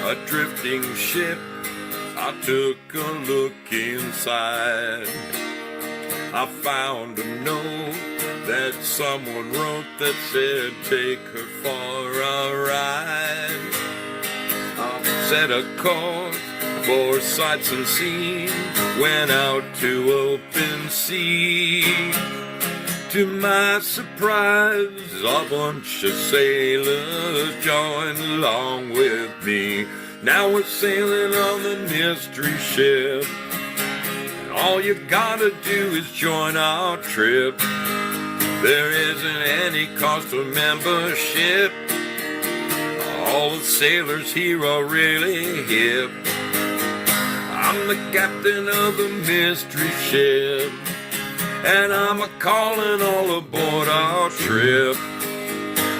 a drifting ship. I took a look inside. I found a note that someone wrote that said, take her for a ride. I set a course for sights unseen, went out to open sea. To my surprise, a bunch of sailors joined along with me. Now we're sailing on the mystery ship. All you gotta do is join our trip. There isn't any cost of membership. All the sailors here are really hip. I'm the captain of the mystery ship, and I'm a-calling all aboard our trip.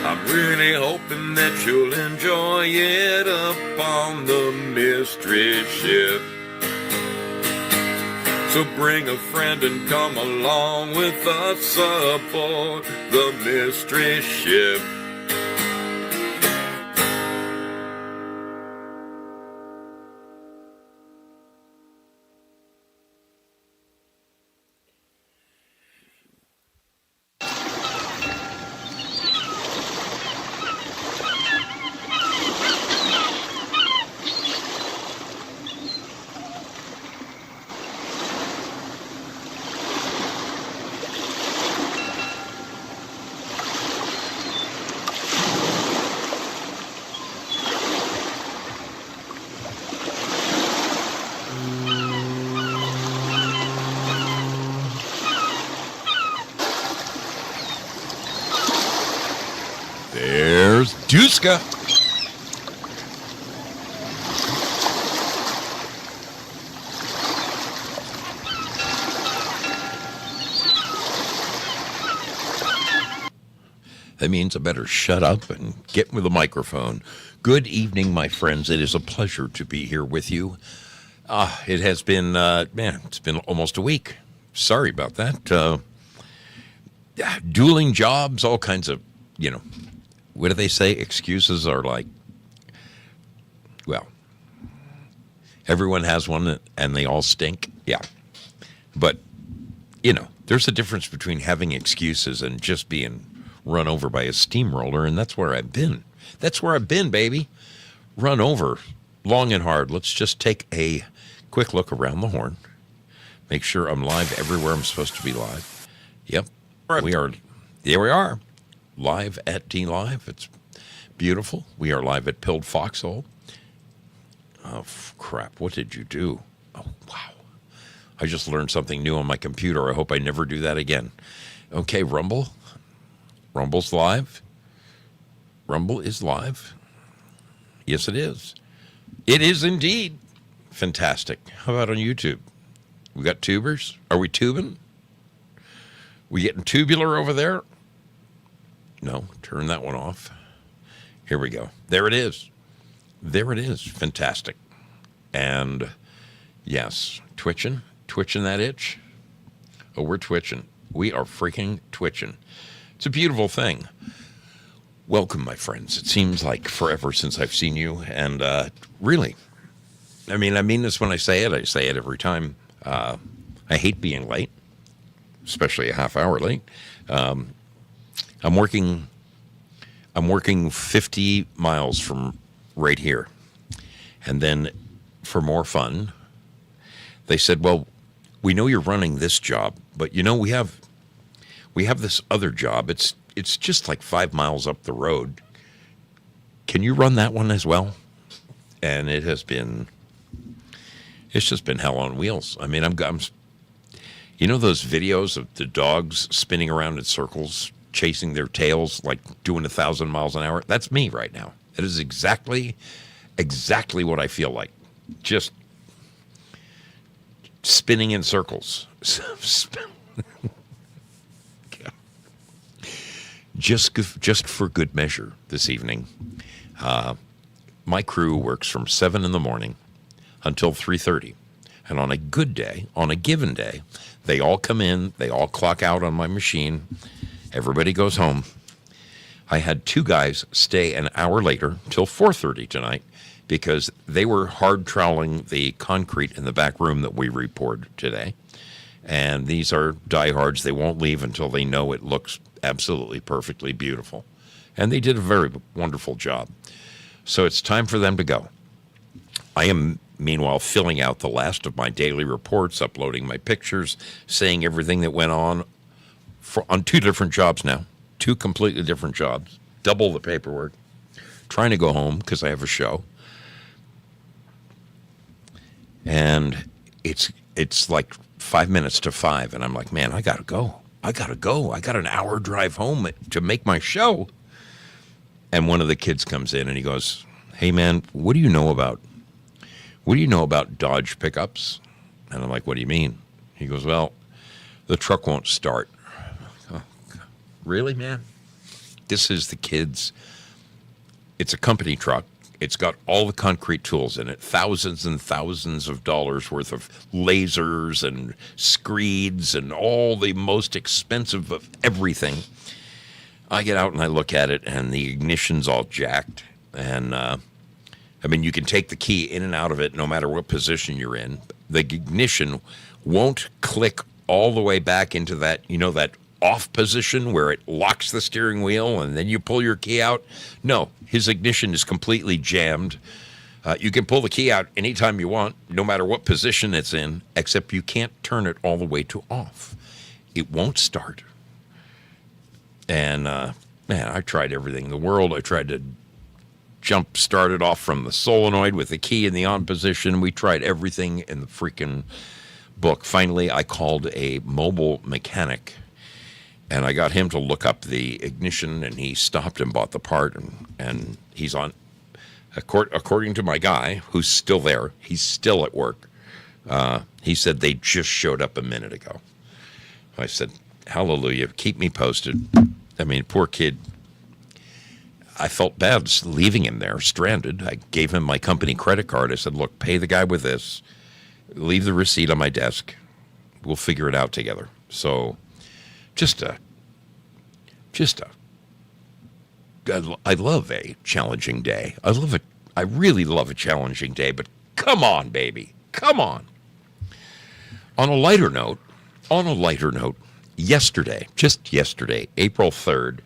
I'm really hoping that you'll enjoy it up on the mystery ship. So bring a friend and come along with us aboard the mystery ship. There's Duska. That means I better shut up and get with the microphone. Good evening, my friends. It is a pleasure to be here with you. It has been, it's been almost a week. Sorry about that. Dueling jobs, all kinds of, what do they say? Excuses are like, well, everyone has one and they all stink. Yeah. But, there's a difference between having excuses and just being run over by a steamroller, and that's where I've been. That's where I've been, baby. Run over long and hard. Let's just take a quick look around the horn. Make sure I'm live everywhere I'm supposed to be live. Yep. We are. There we are. Live at D-Live. It's beautiful. We are live at Pilled Foxhole. Oh, crap. What did you do? Oh, wow. I just learned something new on my computer. I hope I never do that again. Okay, Rumble. Rumble's live. Rumble is live. Yes, it is. It is indeed. Fantastic. How about on YouTube? We got tubers? Are we tubing? We getting tubular over there? No, turn that one off. Here we go. There it is. There it is. Fantastic. And yes, twitching that itch. Oh, we're twitching. We are freaking twitching. It's a beautiful thing. Welcome, my friends. It seems like forever since I've seen you. And really, I mean this when I say it. I say it every time. I hate being late, especially a half hour late. I'm working 50 miles from right here. And then for more fun, they said, well, we know you're running this job, but we have this other job. It's just like 5 miles up the road. Can you run that one as well? And it's just been hell on wheels. I mean, I'm those videos of the dogs spinning around in circles, chasing their tails, like doing 1,000 miles an hour? That's me right now. It is exactly what I feel like. Just spinning in circles. Just for good measure this evening, my crew works from 7 in the morning until 3:30. And on a good day, on a given day, they all come in, they all clock out on my machine, everybody goes home. I had 2 guys stay an hour later till 4:30 tonight because they were hard troweling the concrete in the back room that we repoured today. And these are diehards. They won't leave until they know it looks absolutely perfectly beautiful. And they did a very wonderful job. So it's time for them to go. I am, meanwhile, filling out the last of my daily reports, uploading my pictures, saying everything that went on two different jobs now, 2 completely different jobs, double the paperwork, trying to go home because I have a show. And it's like 5 minutes to 5, and I'm like, man, I gotta go. I got an hour drive home to make my show. And one of the kids comes in and he goes, hey man, what do you know about Dodge pickups? And I'm like, what do you mean? He goes, well, the truck won't start. Oh, really, man? This is the kids. It's a company truck. It's got all the concrete tools in it, thousands and thousands of dollars worth of lasers and screeds and all the most expensive of everything. I get out and I look at it, and the ignition's all jacked. And, you can take the key in and out of it no matter what position you're in. The ignition won't click all the way back into that, that off position where it locks the steering wheel and then you pull your key out. No, his ignition is completely jammed. You can pull the key out anytime you want, no matter what position it's in, except you can't turn it all the way to off. It won't start. And, man, I tried everything in the world. I tried to start it off from the solenoid with the key in the on position. We tried everything in the freaking book. Finally, I called a mobile mechanic, and I got him to look up the ignition, and he stopped and bought the part, and he's on, according to my guy, who's still there, he's still at work. He said they just showed up a minute ago. I said, hallelujah, keep me posted. Poor kid. I felt bad leaving him there, stranded. I gave him my company credit card. I said, look, pay the guy with this. Leave the receipt on my desk. We'll figure it out together. So I love a challenging day. I really love a challenging day, but come on, baby. Come on. On a lighter note, just yesterday, April 3rd,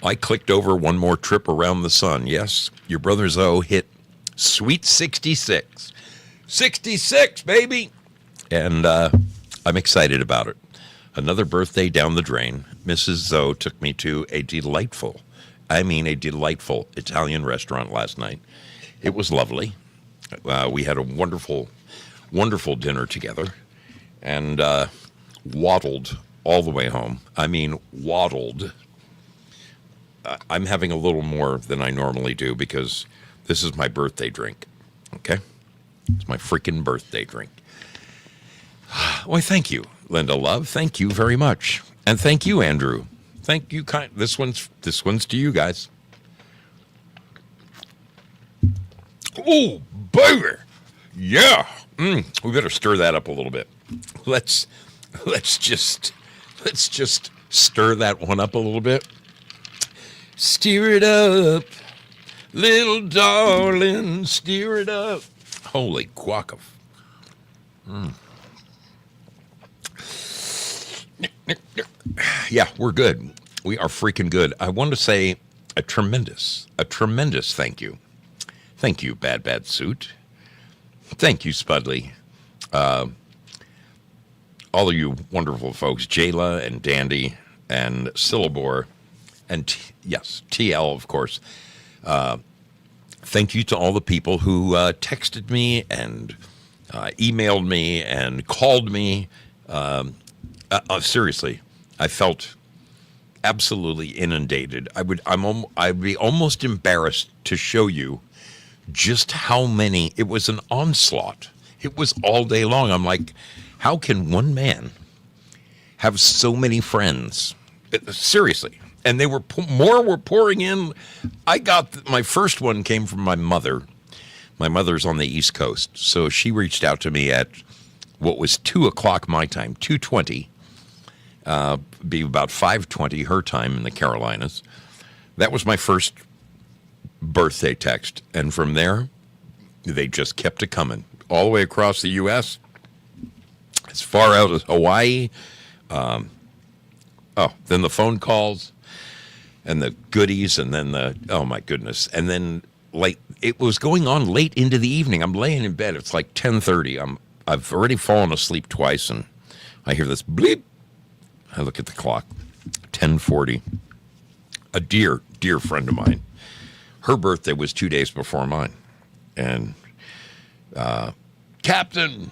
I clicked over one more trip around the sun. Yes, your brother Zoe hit sweet 66. 66, baby! And I'm excited about it. Another birthday down the drain. Mrs. Zoe took me to a delightful Italian restaurant last night. It was lovely. We had a wonderful, wonderful dinner together. And waddled all the way home. Waddled. I'm having a little more than I normally do because this is my birthday drink. Okay? It's my freaking birthday drink. Why, thank you, Linda Love. Thank you very much. And thank you, Andrew. Thank you. This one's to you guys. Oh, baby. Yeah. We better stir that up a little bit. Let's just stir that one up a little bit. Stir it up, little darling, stir it up. Holy guac. Yeah, we're good. We are freaking good. I want to say a tremendous thank you. Thank you, Bad Suit. Thank you, Spudley. All of you wonderful folks, Jayla and Dandy and Syllabore, and yes, TL, of course. Thank you to all the people who texted me and emailed me and called me. Seriously, I felt absolutely inundated. I'd be almost embarrassed to show you just how many. It was an onslaught. It was all day long. I'm like, how can one man have so many friends? Seriously. And they were more were pouring in. I got my first one came from my mother. My mother's on the East Coast, so she reached out to me at what was 2:00 my time, 2:20. Be about 5:20 her time in the Carolinas. That was my first birthday text. And from there, they just kept it coming all the way across the U.S., as far out as Hawaii. Then the phone calls and the goodies, and then oh my goodness. And then it was going on late into the evening. I'm laying in bed. It's like 10:30. I've already fallen asleep twice, and I hear this bleep. I look at the clock, 10:40. A dear friend of mine, her birthday was 2 days before mine. And, Captain,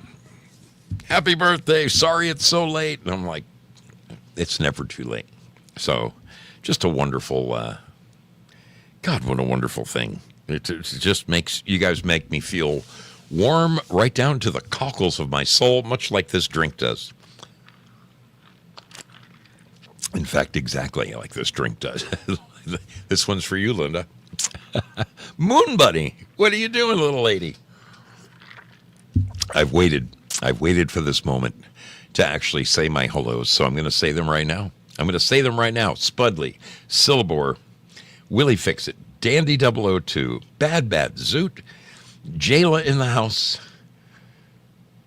happy birthday. Sorry it's so late. And I'm like, it's never too late. So just a wonderful, God, what a wonderful thing. It just you guys make me feel warm right down to the cockles of my soul, much like this drink does. In fact, exactly like this drink does. This one's for you, Linda. Moon Bunny, what are you doing, little lady? I've waited for this moment to actually say my hellos, so I'm going to say them right now. Spudley, Syllabore, Willie Fix-It, Dandy 002, Bad Zoot, Jayla in the house.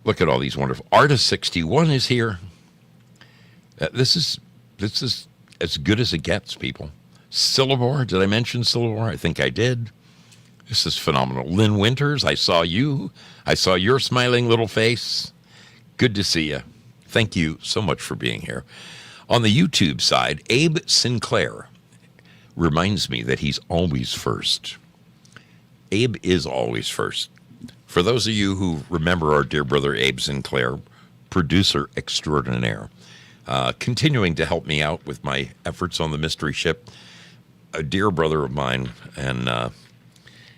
Look at all these wonderful. Artist 61 is here. This is as good as it gets, people. Syllabore, did I mention Syllabore? I think I did. This is phenomenal. Lynn Winters, I saw you. I saw your smiling little face. Good to see you. Thank you so much for being here. On the YouTube side, Abe Sinclair reminds me that he's always first. Abe is always first. For those of you who remember our dear brother Abe Sinclair, producer extraordinaire, continuing to help me out with my efforts on the mystery ship, a dear brother of mine, and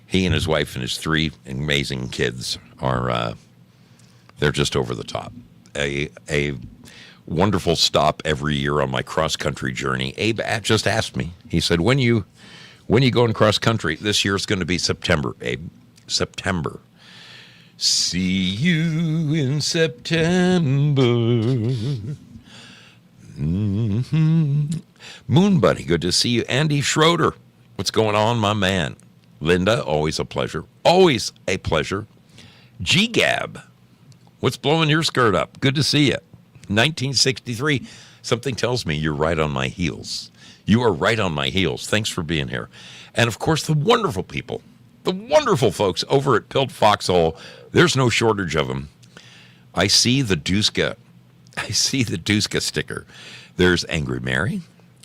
he and his wife and his 3 amazing kids are, they're just over the top. A wonderful stop every year on my cross-country journey. Abe just asked me, he said, when you going cross-country? This year it's going to be September, Abe. September. See you in September. Mm-hmm. Moon Bunny, good to see you. Andy Schroeder, what's going on, my man? Linda, always a pleasure. Always a pleasure. G-Gab, what's blowing your skirt up? Good to see you. 1963, something tells me you're right on my heels. You are right on my heels. Thanks for being here. And, of course, the wonderful people, the wonderful folks over at Pilt Foxhole. There's no shortage of them. I see the Duska sticker. There's Angry Mary,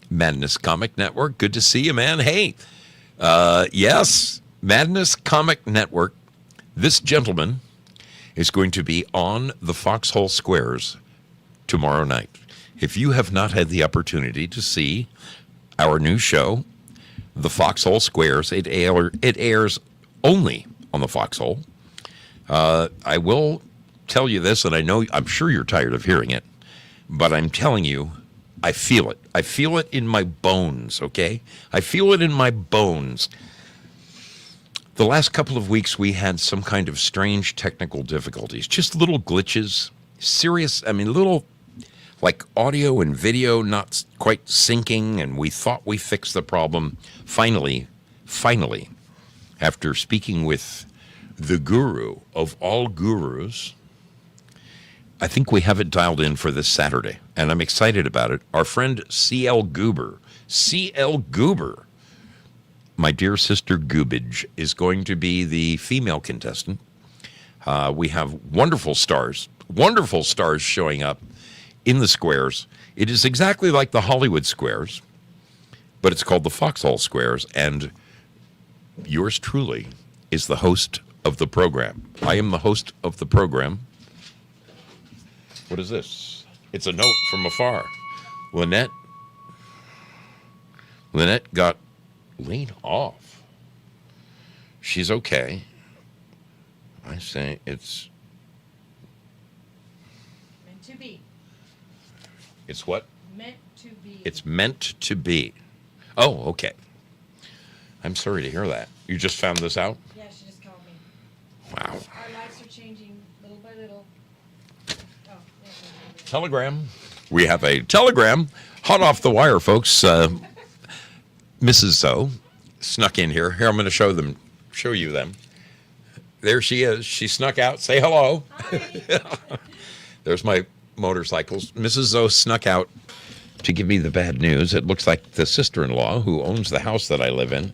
Madness Comic Network. Good to see you, man. Hey, yes, Madness Comic Network. This gentleman is going to be on the Foxhole Squares tomorrow night. If you have not had the opportunity to see our new show, The Foxhole Squares, it airs only on the Foxhole. I will tell you this, and I'm sure you're tired of hearing it, but I'm telling you, I feel it. I feel it in my bones, okay? I feel it in my bones. The last couple of weeks, we had some kind of strange technical difficulties, just little glitches, little like audio and video not quite syncing, and we thought we fixed the problem. Finally, after speaking with the guru of all gurus, I think we have it dialed in for this Saturday, and I'm excited about it. Our friend C.L. Goober, my dear sister Goobage, is going to be the female contestant. We have wonderful stars showing up in the squares. It is exactly like the Hollywood Squares, but it's called the Foxhole Squares, and yours truly is the host of the program. I am the host of the program. What is this? It's a note from afar. Lynette got laid off. She's okay. I say it's meant to be. It's what? Meant to be. It's meant to be. Oh, okay. I'm sorry to hear that. You just found this out? Yeah, she just called me. Wow. Our lives are changing little by little. Oh, yeah. Telegram. We have a telegram. Hot off the wire, folks. Mrs. Zoe snuck in here. Here, I'm going to show you them. There she is. She snuck out. Say hello. Hi. There's my motorcycles. Mrs. Zoe snuck out to give me the bad news. It looks like the sister-in-law who owns the house that I live in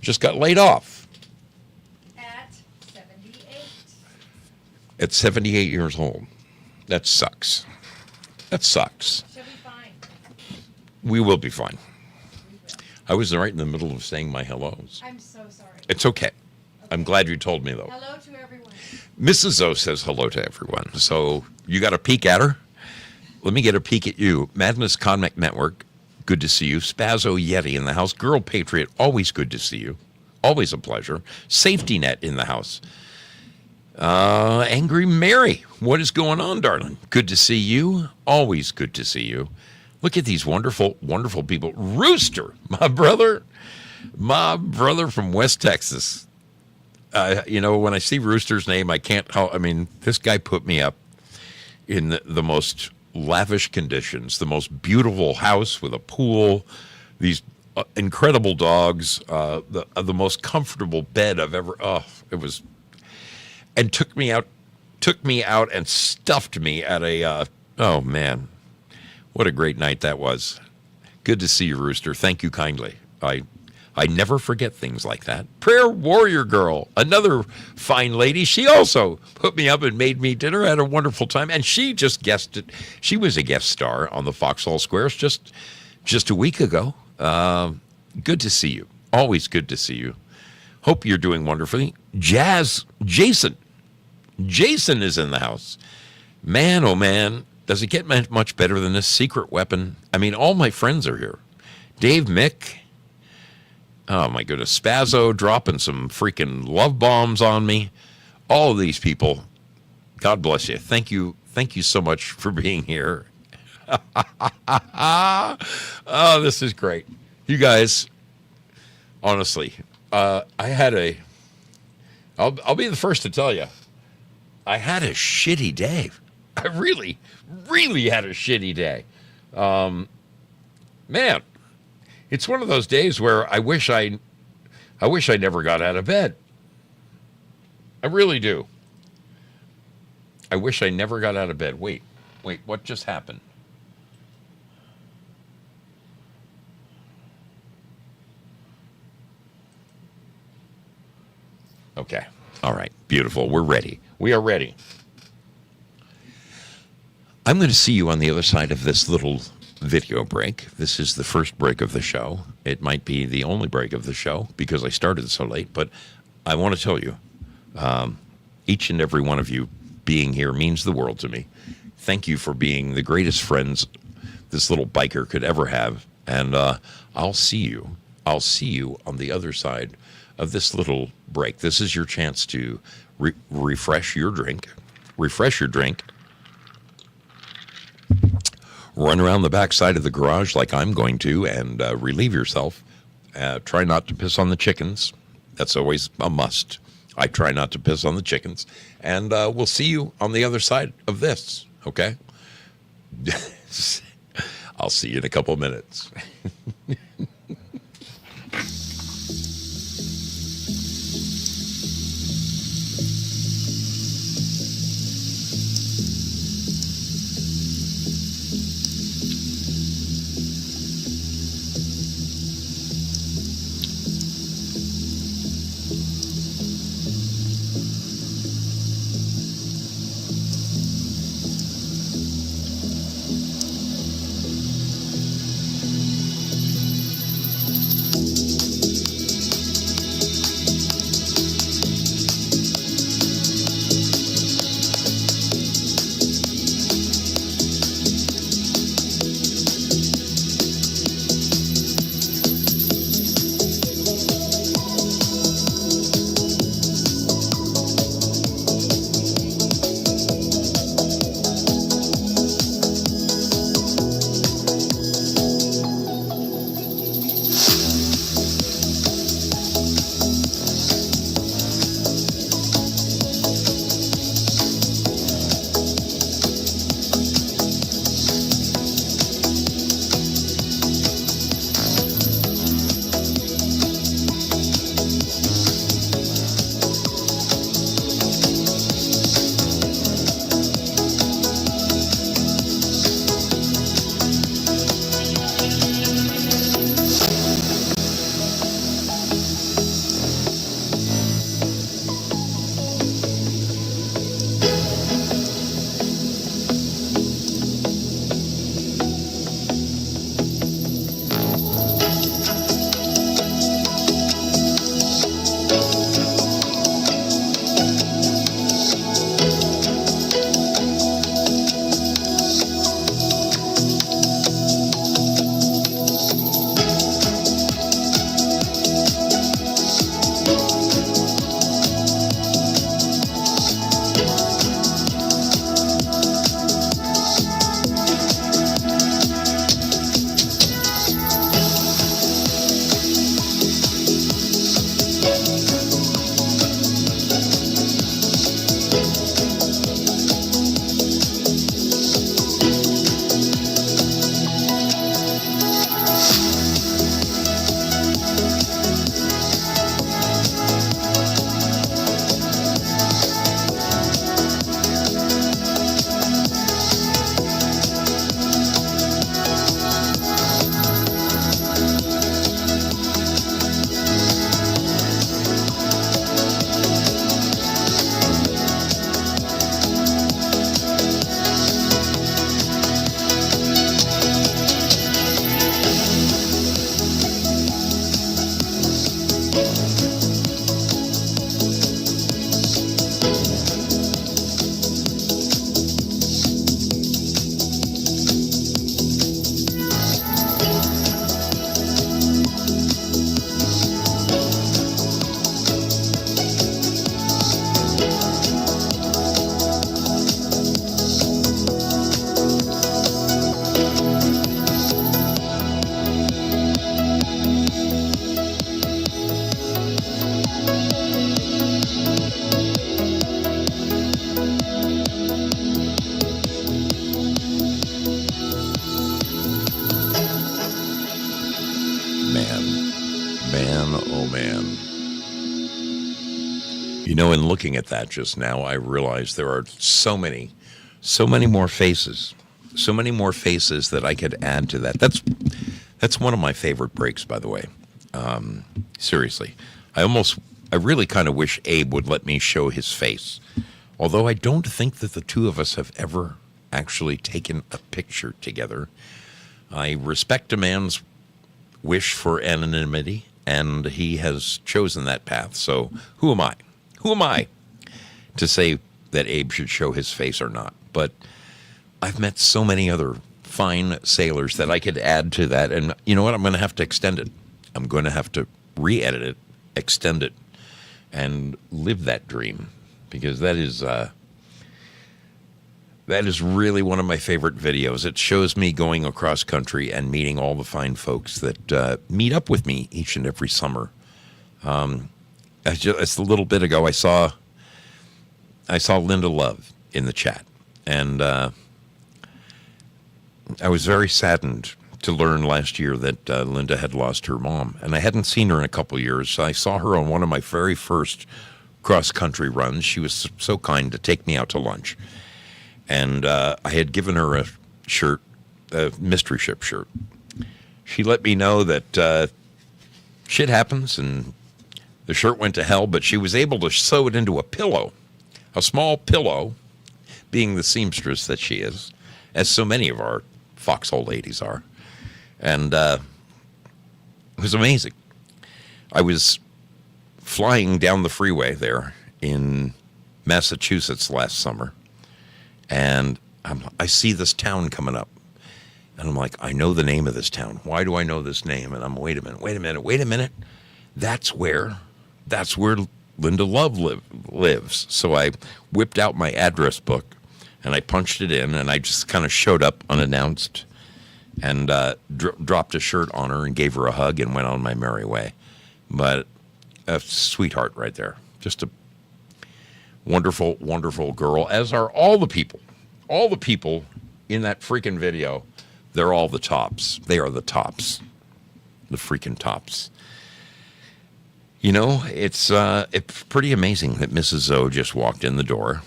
just got laid off At 78. at 78 years old. That sucks. That sucks. She'll be fine. We will be fine. We will. I was right in the middle of saying my hellos. I'm so sorry. It's okay. I'm glad you told me, though. Hello to everyone. Mrs. Zoe says hello to everyone. So you got a peek at her? Let me get a peek at you. Madness Conmec Network, good to see you. Spazzo Yeti in the house. Girl Patriot, always good to see you. Always a pleasure. Safety Net in the house. Angry Mary, what is going on, darling? Good to see you. Always good to see you. Look at these wonderful, wonderful people. Rooster, my brother from West Texas. When I see Rooster's name, I can't help. I mean, this guy put me up in the most lavish conditions, the most beautiful house with a pool, these incredible dogs, the most comfortable bed I've ever. Oh, it was, and took me out and stuffed me at a. Oh man, what a great night that was. Good to see you, Rooster. Thank you kindly. I never forget things like that. Prayer Warrior Girl, another fine lady. She also put me up and made me dinner. I had a wonderful time. And she just guested. She was a guest star on the Foxhole Squares just a week ago. Good to see you. Always good to see you. Hope you're doing wonderfully. Jason is in the house. Man, oh man, does it get much better than this? Secret Weapon. I mean, all my friends are here. Dave Mick. Oh, my goodness. Spazzo dropping some freaking love bombs on me. All of these people, God bless you. Thank you. Thank you so much for being here. Oh, this is great. You guys, honestly, I'll be the first to tell you, I had a shitty day. I really, really had a shitty day. Man. It's one of those days where I wish I never got out of bed. I really do. I wish I never got out of bed. Wait, what just happened? Okay. All right. Beautiful. We're ready. We are ready. I'm going to see you on the other side of this little video break. This is the first break of the show. It might be the only break of the show because I started so late, but I want to tell you, each and every one of you being here means the world to me. Thank you for being the greatest friends this little biker could ever have, and I'll see you on the other side of this little break. This is your chance to refresh your drink, run around the back side of the garage like I'm going to and relieve yourself. Try not to piss on the chickens. That's always a must. I try not to piss on the chickens. And we'll see you on the other side of this, okay? I'll see you in a couple of minutes. Man, oh man. You know, in looking at that just now, I realized there are so many more faces, that I could add to that. That's one of my favorite breaks, by the way. Seriously, I really kind of wish Abe would let me show his face. Although I don't think that the two of us have ever actually taken a picture together. I respect a man's wish for anonymity, and he has chosen that path. So who am I? Who am I to say that Abe should show his face or not? But I've met so many other fine sailors that I could add to that. And you know what? I'm going to have to extend it. I'm going to have to re-edit it, extend it, and live that dream. Because that is really one of my favorite videos. It shows me going across country and meeting all the fine folks that meet up with me each and every summer. Just a little bit ago, I saw Linda Love in the chat, and I was very saddened to learn last year that Linda had lost her mom, and I hadn't seen her in a couple years. I saw her on one of my very first cross-country runs. She was so kind to take me out to lunch, and I had given her a shirt, a mystery ship shirt. She let me know that shit happens, and the shirt went to hell, but she was able to sew it into a pillow, a small pillow, being the seamstress that she is, as so many of our foxhole ladies are. And it was amazing. I was flying down the freeway there in Massachusetts last summer, and I see this town coming up. And I'm like, I know the name of this town. Why do I know this name? And I'm, wait a minute. That's where Linda Love lives. So I whipped out my address book, and I punched it in, and I just kind of showed up unannounced and dropped a shirt on her and gave her a hug and went on my merry way. But a sweetheart right there. Just a wonderful, wonderful girl, as are all the people. All the people in that freaking video, they're all the tops. They are the tops. The freaking tops. You know, it's pretty amazing that Mrs. Zoe just walked in the door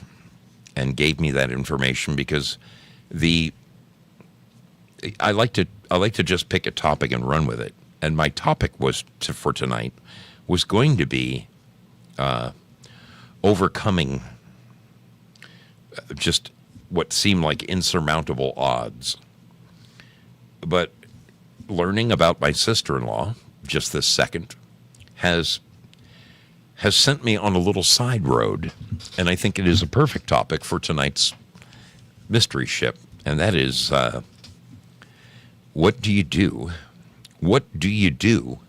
and gave me that information, because I like to just pick a topic and run with it. And my topic for tonight was going to be overcoming just what seemed like insurmountable odds. But learning about my sister-in-law just this second has sent me on a little side road, and I think it is a perfect topic for tonight's mystery ship, and that is, what do you do? What do you do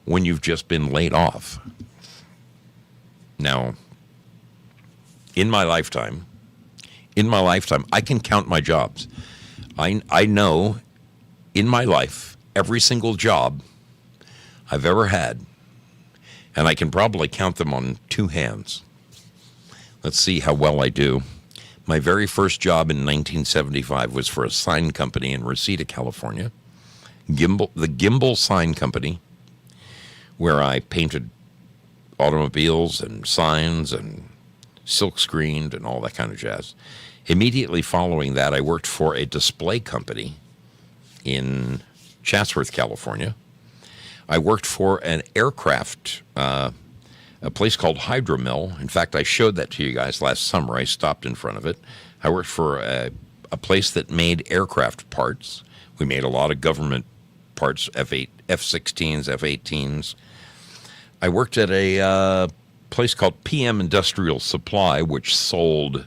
when you've just been laid off? Now, in my lifetime, I can count my jobs. I know in my life every single job I've ever had, and I can probably count them on two hands. Let's see how well I do. My very first job in 1975 was for a sign company in Reseda, California. The Gimbal Sign Company, where I painted automobiles and signs and silk screened and all that kind of jazz. Immediately following that, I worked for a display company in Chatsworth, California. I worked for an aircraft, a place called Hydromill. In fact, I showed that to you guys last summer. I stopped in front of it. I worked for a place that made aircraft parts. We made a lot of government parts, F-16s, F-18s. I worked at a place called PM Industrial Supply, which sold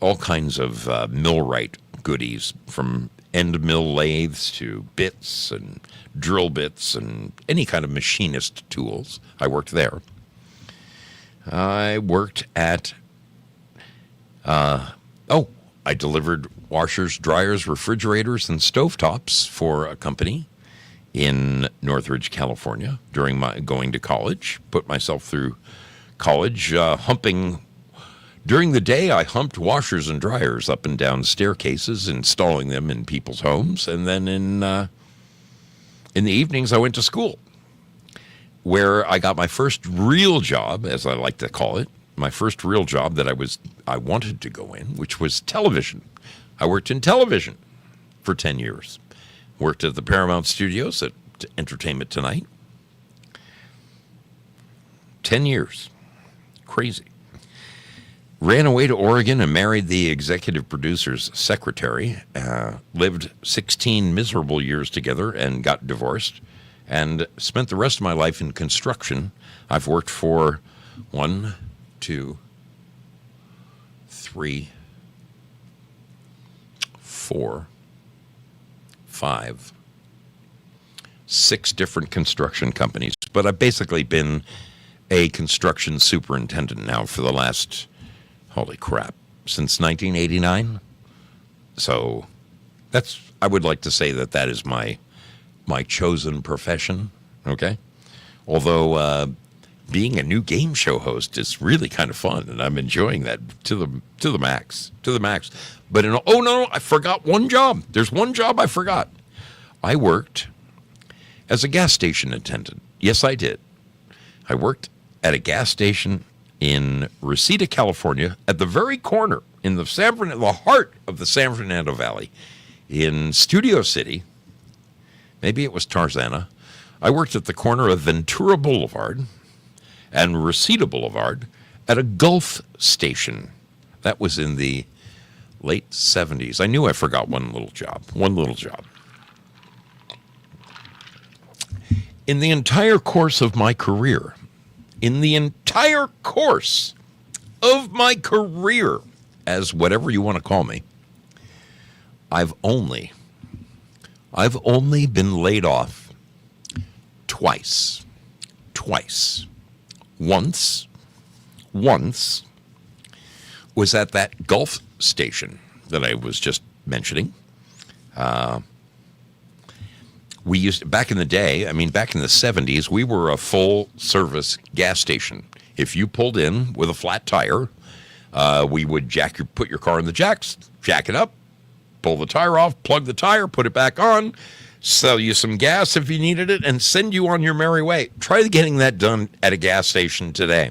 all kinds of millwright goodies, from end mill lathes to bits and drill bits and any kind of machinist tools. I worked there. I worked at, I delivered washers, dryers, refrigerators, and stovetops for a company in Northridge, California during my going to college. Put myself through college, humping. During the day, I humped washers and dryers up and down staircases, installing them in people's homes. And then in the evenings, I went to school. where I got my first real job, as I like to call it, my first real job that I wanted to go in, which was television. I worked in television for 10 years. Worked at the Paramount Studios at Entertainment Tonight. 10 years. Crazy. Ran away to Oregon and married the executive producer's secretary. Lived 16 miserable years together and got divorced. And spent the rest of my life in construction. I've worked for 1, 2, 3, 4, 5, 6 different construction companies. But I've basically been a construction superintendent now for the last, holy crap, since 1989. So I would like to say that is my chosen profession, okay? Although being a new game show host is really kind of fun, and I'm enjoying that to the max. But oh no, I forgot one job. There's one job I forgot. I worked as a gas station attendant. Yes, I did. I worked at a gas station in Reseda, California, at the very corner in the heart of the San Fernando Valley, in Studio City. Maybe it was Tarzana. I worked at the corner of Ventura Boulevard and Reseda Boulevard at a Gulf station. That was in the late 70s. I knew I forgot one little job. In the entire course of my career, as whatever you want to call me, I've only been laid off twice. Once was at that Gulf station that I was just mentioning. We used, back in the day, back in the 70s, we were a full-service gas station. If you pulled in with a flat tire, we would put your car in the jacks, jack it up, pull the tire off, plug the tire, put it back on, sell you some gas if you needed it, and send you on your merry way. Try getting that done at a gas station today.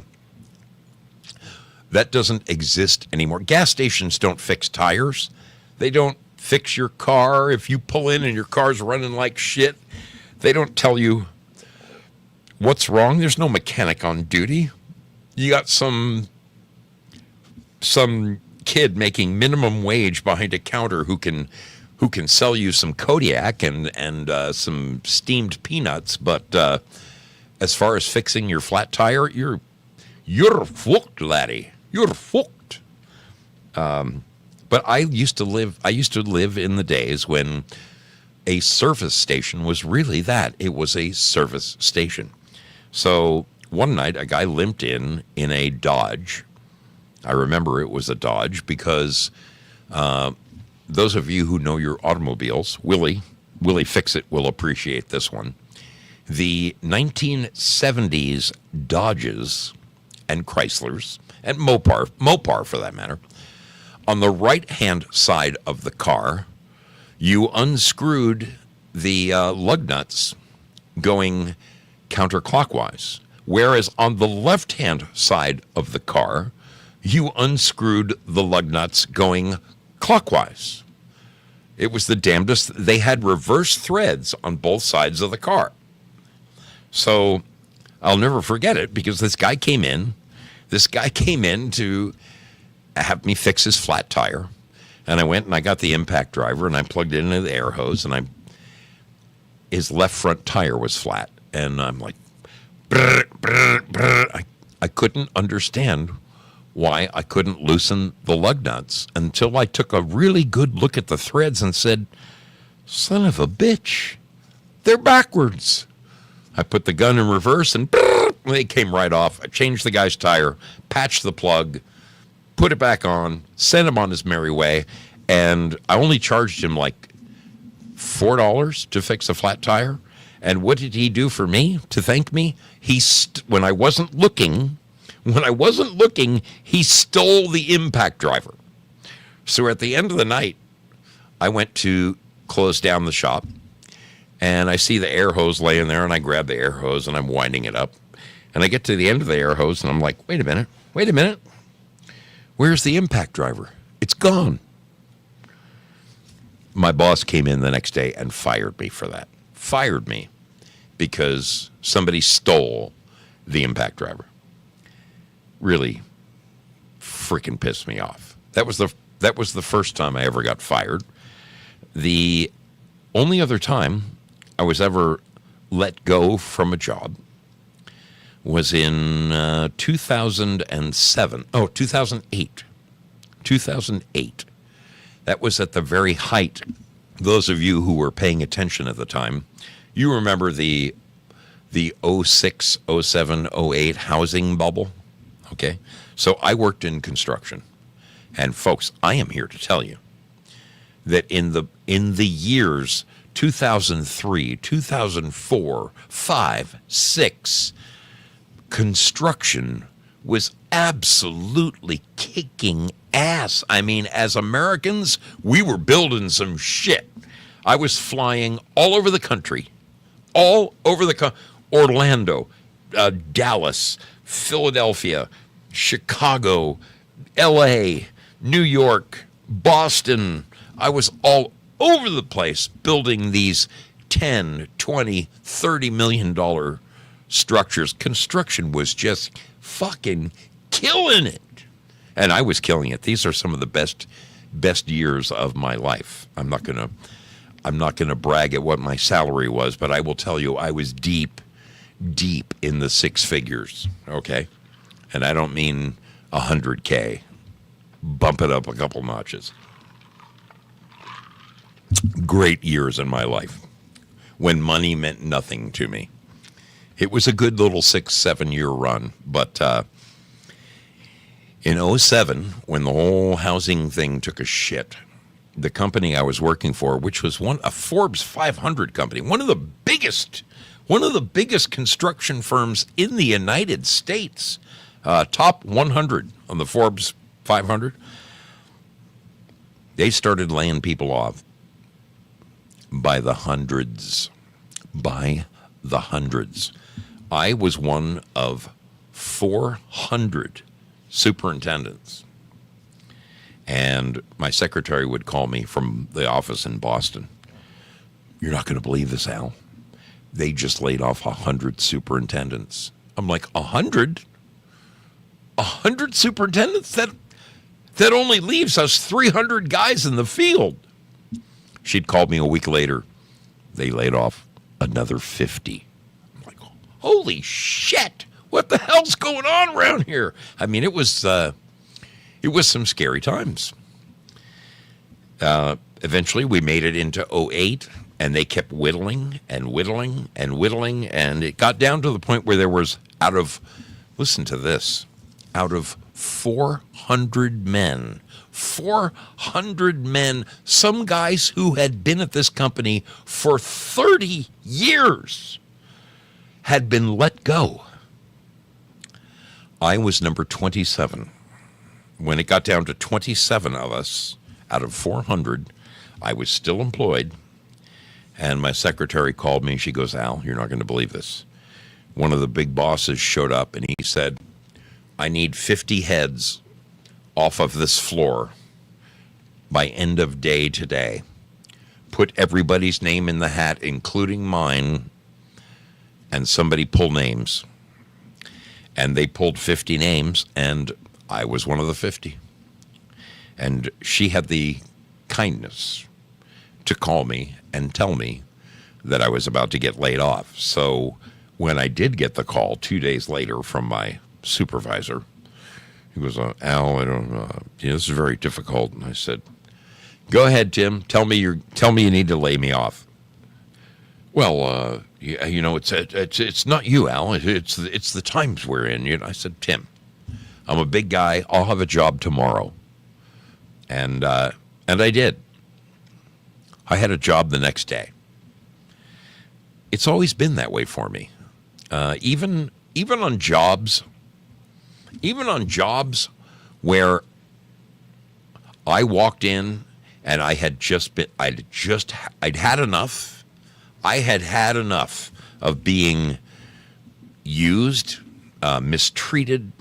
That doesn't exist anymore. Gas stations don't fix tires. They don't fix your car. If you pull in and your car's running like shit, they don't tell you what's wrong. There's no mechanic on duty. You got some kid making minimum wage behind a counter who can sell you some Kodiak and some steamed peanuts, but as far as fixing your flat tire, you're fucked, laddie. You're fucked. But I used to live in the days when a service station was really that. It was a service station. So one night, a guy limped in a Dodge. I remember it was a Dodge because those of you who know your automobiles, Willie Fix-It will appreciate this one. The 1970s Dodges and Chryslers, and Mopar for that matter, on the right-hand side of the car, you unscrewed the lug nuts going counterclockwise, whereas on the left-hand side of the car, you unscrewed the lug nuts going clockwise. It was the damnedest. They had reverse threads on both sides of the car. So I'll never forget it because this guy came in to have me fix his flat tire. And I went and I got the impact driver and I plugged it into the air hose and his left front tire was flat. And I'm like, brr, brr, brr. I couldn't understand why I couldn't loosen the lug nuts until I took a really good look at the threads and said, son of a bitch, they're backwards. I put the gun in reverse and they came right off. I changed the guy's tire, patched the plug, put it back on, sent him on his merry way, and I only charged him like $4 to fix a flat tire. And what did he do for me to thank me? When I wasn't looking, he stole the impact driver. So at the end of the night, I went to close down the shop, And I see the air hose laying there, and I grab the air hose, and I'm winding it up. And I get to the end of the air hose, and I'm like, wait a minute. Where's the impact driver? It's gone. My boss came in the next day and fired me for that. Fired me because somebody stole the impact driver. Really freaking pissed me off. That was the first time I ever got fired. The only other time I was ever let go from a job was in 2007. Oh, 2008. 2008. That was at the very height. Those of you who were paying attention at the time, you remember the 06, 07, 08 housing bubble. Okay. So I worked in construction. And folks, I am here to tell you that in the years 2003, 2004, 5, 6, construction was absolutely kicking ass. I mean, as Americans, we were building some shit. I was flying all over the country, Orlando, Dallas, Philadelphia, Chicago, L.A., New York, Boston. I was all over the place building these 10, 20, $30 million structures. Construction was just fucking killing it. And I was killing it. These are some of the best years of my life. I'm not gonna brag at what my salary was, but I will tell you I was deep in the six figures. Okay, and I don't mean $100K. Bump it up a couple notches. Great years in my life when money meant nothing to me. It was a good little 6-7 year run, but in 07, when the whole housing thing took a shit, the company I was working for, which was a Forbes 500 company, one of the biggest construction firms in the United States, top 100 on the Forbes 500, they started laying people off by the hundreds. I was one of 400 superintendents. And my secretary would call me from the office in Boston. You're not going to believe this, Al. They just laid off 100 superintendents. I'm like, 100? 100 superintendents? That only leaves us 300 guys in the field. She'd call me a week later. They laid off another 50. I'm like, holy shit! What the hell's going on around here? I mean, it was some scary times. Eventually, we made it into 08, and they kept whittling, and it got down to the point where there was, listen to this, out of 400 men, some guys who had been at this company for 30 years had been let go. I was number 27. When it got down to 27 of us out of 400, I was still employed. And my secretary called me. She goes, Al, you're not going to believe this. One of the big bosses showed up and he said, I need 50 heads off of this floor by end of day today. Put everybody's name in the hat, including mine, and somebody pull names. And they pulled 50 names, and I was one of the 50. And she had the kindness to call me and tell me that I was about to get laid off. So when I did get the call 2 days later from my supervisor, he goes, Al, I don't know. This is very difficult. And I said, go ahead, Tim. Tell me you need to lay me off. Well, it's not you, Al. It's the times we're in. I said, Tim, I'm a big guy. I'll have a job tomorrow. And I did. I had a job the next day. It's always been that way for me. Even on jobs where I walked in and I'd had enough. I had had enough of being used, mistreated,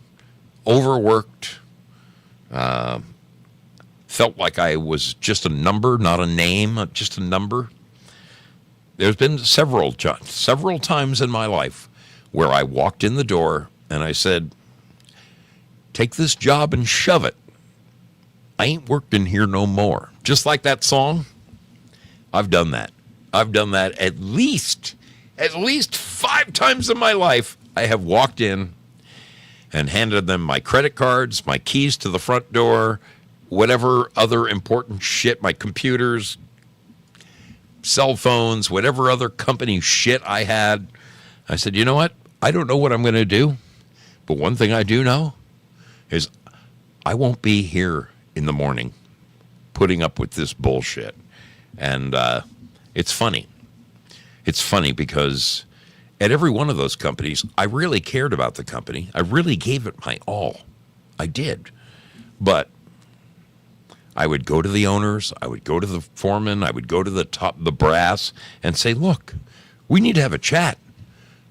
overworked, felt like I was just a number, not a name, just a number. There's been several times in my life where I walked in the door and I said, take this job and shove it. I ain't working here no more. Just like that song. I've done that. I've done that at least 5 times in my life. I have walked in and handed them my credit cards, my keys to the front door, whatever other important shit, my computers, cell phones, whatever other company shit I had. I said, you know what? I don't know what I'm going to do, but one thing I do know is I won't be here in the morning putting up with this bullshit. And it's funny. It's funny because at every one of those companies, I really cared about the company. I really gave it my all. I did. But I would go to the owners, I would go to the foreman, I would go to the brass and say, look, we need to have a chat.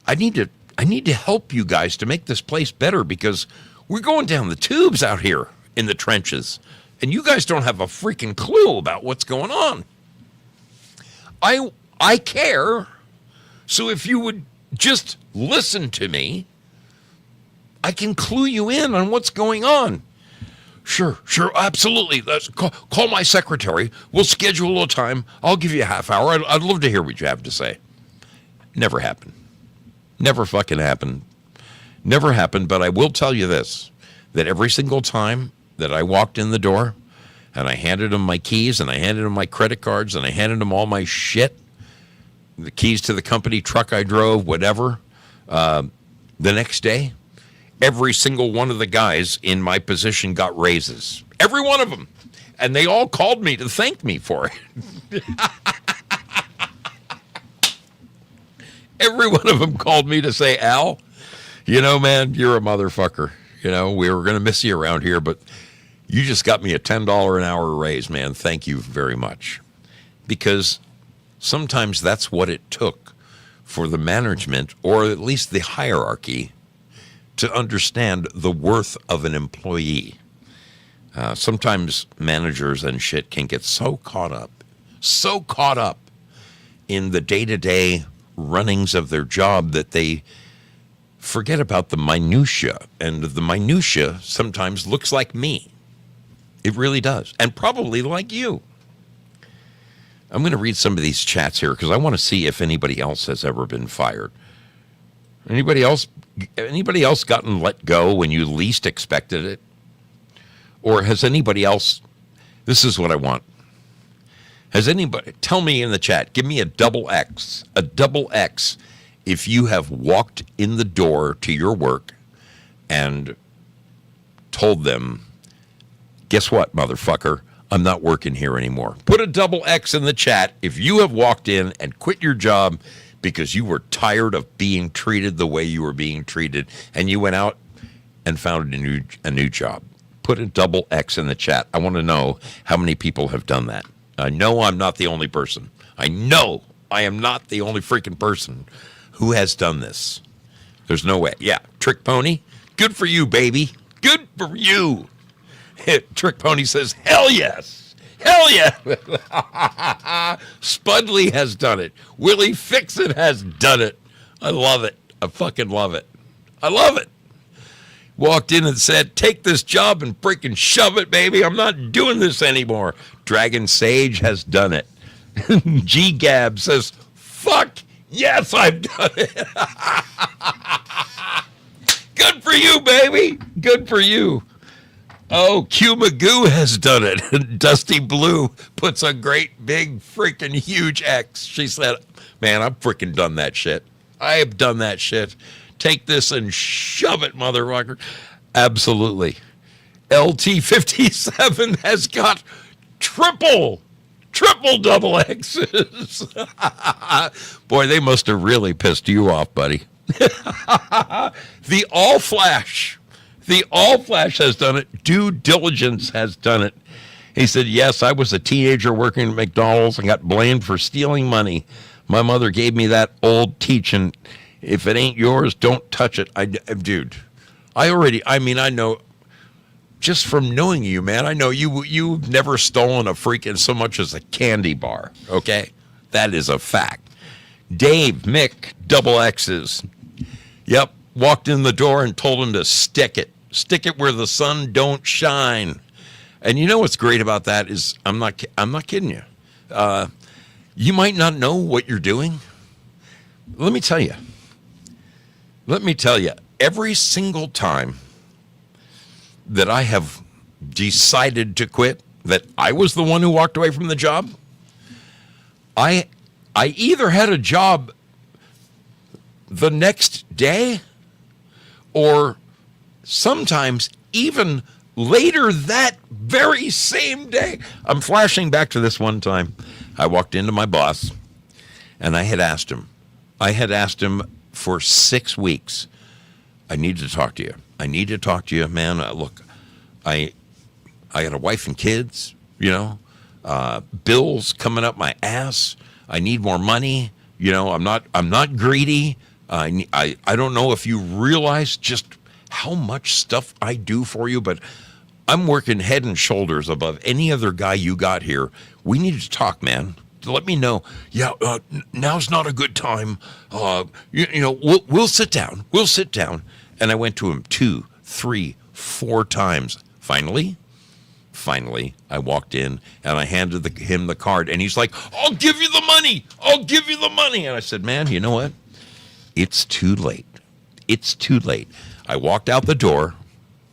I need to help you guys to make this place better because we're going down the tubes out here in the trenches. And you guys don't have a freaking clue about what's going on. I care. So if you would just listen to me, I can clue you in on what's going on. Sure, absolutely. Let's call my secretary. We'll schedule a time. I'll give you a half hour. I'd love to hear what you have to say. Never happened. Never fucking happened. Never happened, but I will tell you this, that every single time that I walked in the door and I handed them my keys and I handed them my credit cards and I handed them all my shit, the keys to the company truck I drove, whatever, the next day, every single one of the guys in my position got raises. Every one of them. And they all called me to thank me for it. Every one of them called me to say, Al, you know, man, you're a motherfucker. You know, we were going to miss you around here, but you just got me a $10 an hour raise, man. Thank you very much. Because sometimes that's what it took for the management, or at least the hierarchy, to understand the worth of an employee. Sometimes managers and shit can get so caught up in the day-to-day runnings of their job that they forget about the minutia. And the minutia sometimes looks like me. It really does. And probably like you. I'm going to read some of these chats here because I want to see if anybody else has ever been fired. Anybody else gotten let go when you least expected it? Or has anybody else, this is what I want. Has anybody, tell me in the chat, give me a double X if you have walked in the door to your work and told them, guess what, motherfucker? I'm not working here anymore. Put a double X in the chat if you have walked in and quit your job because you were tired of being treated the way you were being treated and you went out and found a new job. Put a double X in the chat. I want to know how many people have done that. I know I'm not the only person. I know I am not the only freaking person who has done this. There's no way. Yeah, Trick Pony, good for you, baby. Good for you. Trick Pony says, hell yes. Hell yeah. Spudley has done it. Willie Fix-It has done it. I love it. I fucking love it. I love it. Walked in and said, take this job and freaking shove it, baby. I'm not doing this anymore. Dragon Sage has done it. G-Gab says, fuck, yes, I've done it. Good for you, baby. Good for you. Oh, Q Magoo has done it. Dusty Blue puts a great big freaking huge X. She said, man, I've freaking done that shit. I have done that shit. Take this and shove it, motherfucker. Absolutely. LT57 has got triple double X's. Boy, they must have really pissed you off, buddy. The All Flash has done it. Due Diligence has done it. He said, yes, I was a teenager working at McDonald's and got blamed for stealing money. My mother gave me that old teaching. If it ain't yours, don't touch it. Dude, I know just from knowing you, man, I know you've never stolen a freaking so much as a candy bar. Okay. That is a fact. Dave, Mick, double X's. Yep. Walked in the door and told him to stick it. Stick it where the sun don't shine. And you know what's great about that is I'm not kidding you. You might not know what you're doing. Let me tell you. Every single time that I have decided to quit, that I was the one who walked away from the job, I either had a job the next day or sometimes even later that very same day. I'm flashing back to this one time. I walked into my boss and I had asked him for 6 weeks, I need to talk to you. I need to talk to you, man. Look, I got a wife and kids, bills coming up my ass. I need more money. I'm not greedy. I don't know if you realize just how much stuff I do for you, but I'm working head and shoulders above any other guy you got here. We need to talk, man. Let me know. Yeah, now's not a good time. We'll sit down. We'll sit down. And I went to him 2, 3, 4 times. Finally, I walked in and I handed him the card. And he's like, I'll give you the money. I'll give you the money. And I said, man, you know what? It's too late. It's too late. I walked out the door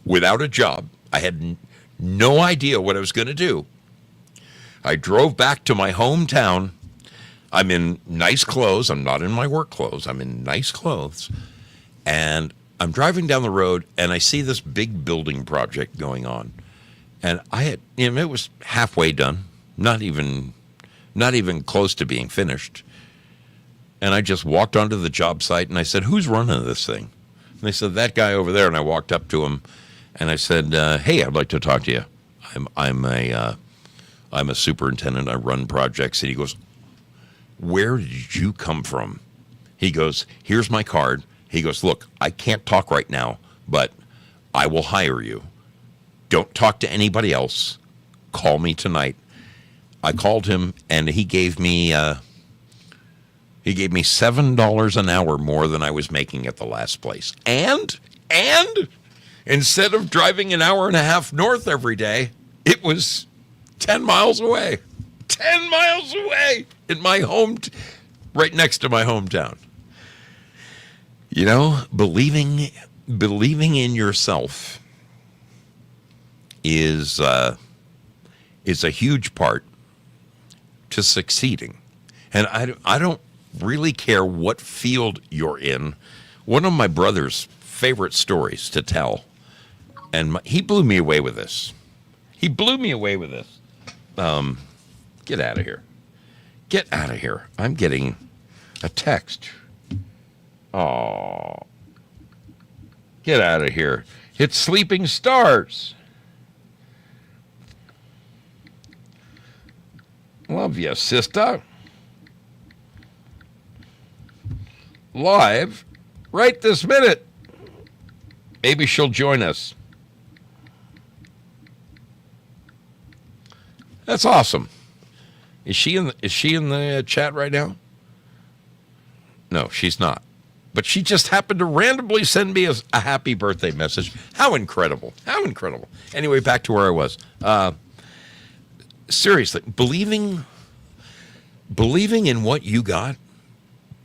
without a job. I had no idea what I was going to do. I drove back to my hometown. I'm in nice clothes. I'm not in my work clothes. I'm in nice clothes. And I'm driving down the road and I see this big building project going on. And it was halfway done, not even close to being finished. And I just walked onto the job site and I said, who's running this thing? And they said, that guy over there. And I walked up to him and I said, hey, I'd like to talk to you. I'm a superintendent. I run projects. And he goes, where did you come from? He goes, here's my card. He goes, look, I can't talk right now, but I will hire you. Don't talk to anybody else. Call me tonight. I called him and he gave me $7 an hour more than I was making at the last place. And instead of driving an hour and a half north every day, it was 10 miles away. 10 miles away in my right next to my hometown. Believing in yourself is a huge part to succeeding. And I don't really care what field you're in. One of my brother's favorite stories to tell, and he blew me away with this. Get out of here. Get out of here. I'm getting a text. Oh, get out of here. It's Sleeping Stars. Love you, sister. Live right this minute. Maybe she'll join us. That's awesome. Is she in the chat right now? No, she's not. But she just happened to randomly send me a happy birthday message. How incredible. How incredible. Anyway, back to where I was. Seriously, believing in what you got,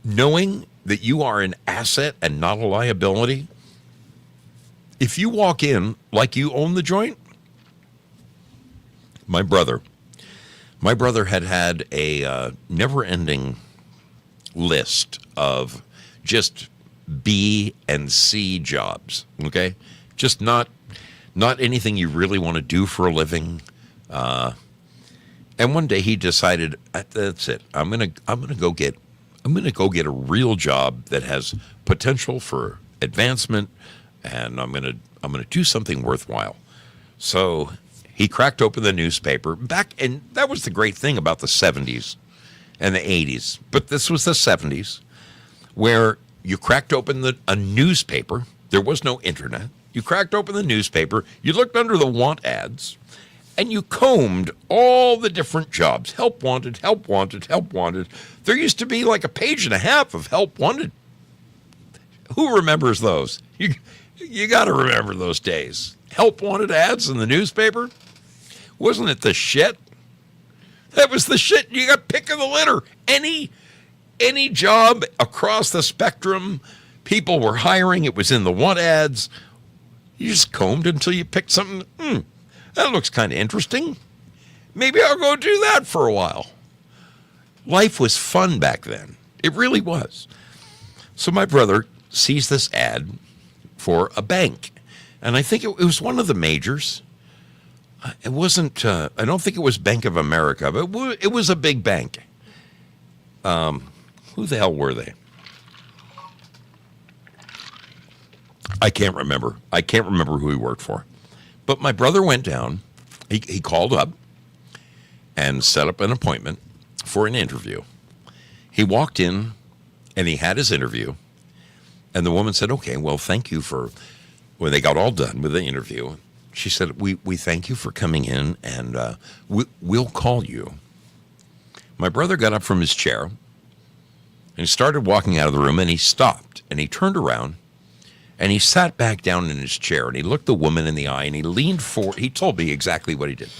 knowing that you are an asset and not a liability. If you walk in like you own the joint, my brother had a never-ending list of just B and C jobs, okay? Just not anything you really want to do for a living. And one day he decided, that's it. I'm gonna go get a real job that has potential for advancement, and I'm gonna do something worthwhile. So he cracked open the newspaper and that was the great thing about the 70s and the 80s, but this was the 70s, where you cracked open a newspaper. There was no internet. You cracked open the newspaper, you looked under the want ads, and you combed all the different jobs. Help wanted, help wanted, help wanted. There used to be like a page and a half of help wanted. Who remembers those? You got to remember those days. Help wanted ads in the newspaper. Wasn't it the shit? That was the shit. You got pick of the litter. Any job across the spectrum, people were hiring. It was in the want ads. You just combed until you picked something. That looks kind of interesting. Maybe I'll go do that for a while. Life was fun back then. It really was. So my brother sees this ad for a bank. And I think it was one of the majors. It wasn't, I don't think it was Bank of America, but it was a big bank. Who the hell were they? I can't remember. I can't remember who he worked for. But my brother went down. He called up and set up an appointment for an interview. He walked in and he had his interview. And the woman said, okay, well, thank you for, when they got all done with the interview, she said, we thank you for coming in, and we'll call you. My brother got up from his chair, and he started walking out of the room, and he stopped, and he turned around, and he sat back down in his chair, and he looked the woman in the eye, and he leaned forward. He told me exactly what he did.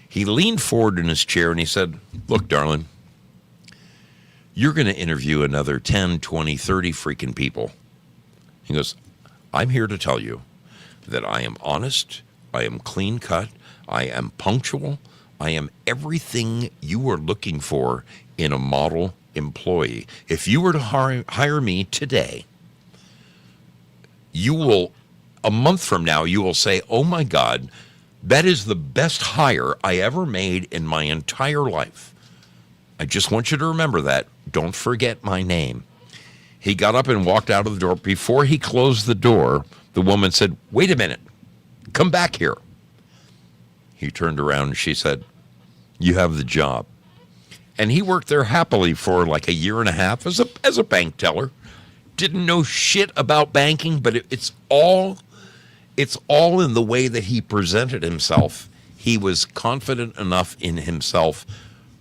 He leaned forward in his chair, and he said, look, darling, you're going to interview another 10, 20, 30 freaking people. He goes, I'm here to tell you that I am honest, I am clean cut, I am punctual, I am everything you are looking for in a model employee. If you were to hire me today, you will, a month from now, you will say, oh my God, that is the best hire I ever made in my entire life. I just want you to remember that. Don't forget my name. He got up and walked out of the door. Before he closed the door, the woman said, wait a minute, come back here. He turned around and she said, you have the job. And he worked there happily for like a year and a half as a bank teller. Didn't know shit about banking, but it's all in the way that he presented himself. He was confident enough in himself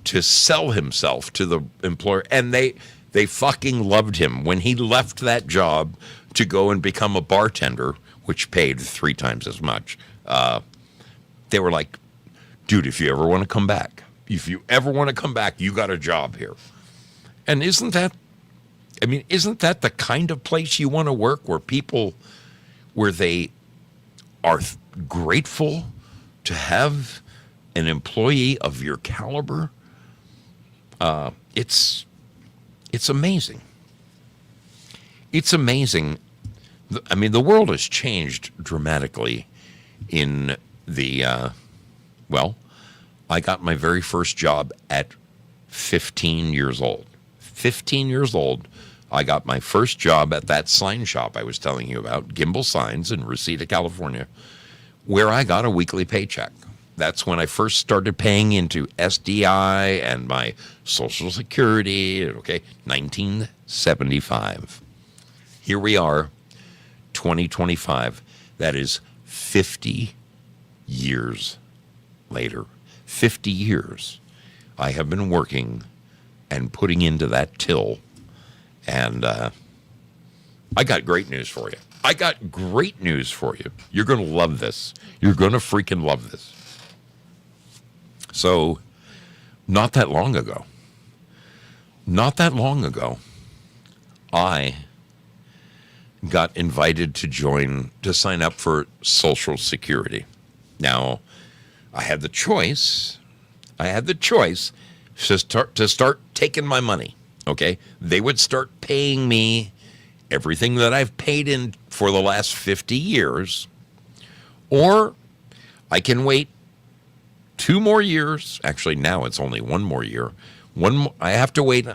to sell himself to the employer, and they fucking loved him. When he left that job to go and become a bartender, which paid 3 times as much, they were like, dude, if you ever want to come back, you got a job here. And isn't that the kind of place you want to work, where they are grateful to have an employee of your caliber? It's amazing. It's amazing. I mean, the world has changed dramatically in the, I got my very first job at 15 years old. 15 years old, I got my first job at that sign shop I was telling you about, Gimbal Signs in Reseda, California, where I got a weekly paycheck. That's when I first started paying into SDI and my Social Security, 1975. Here we are, 2025. That is 50 years later. 50 years I have been working and putting into that till. And I got great news for you. You're going to love this. You're going to freaking love this. So, not that long ago, I got invited to sign up for Social Security. Now, I had the choice to start taking my money, okay? They would start paying me everything that I've paid in for the last 50 years, or I can wait 2 more years. Actually, now it's only 1 more year. I have to wait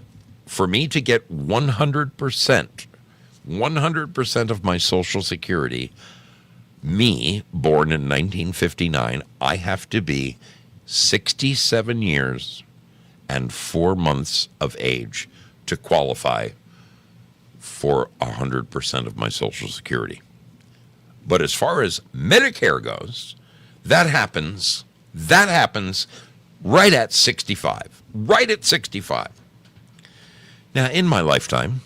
for me to get 100% of my Social Security. Me, born in 1959, I have to be 67 years and 4 months of age to qualify for 100% of my Social Security. But as far as Medicare goes, that happens right at 65. Right at 65. Now, in my lifetime,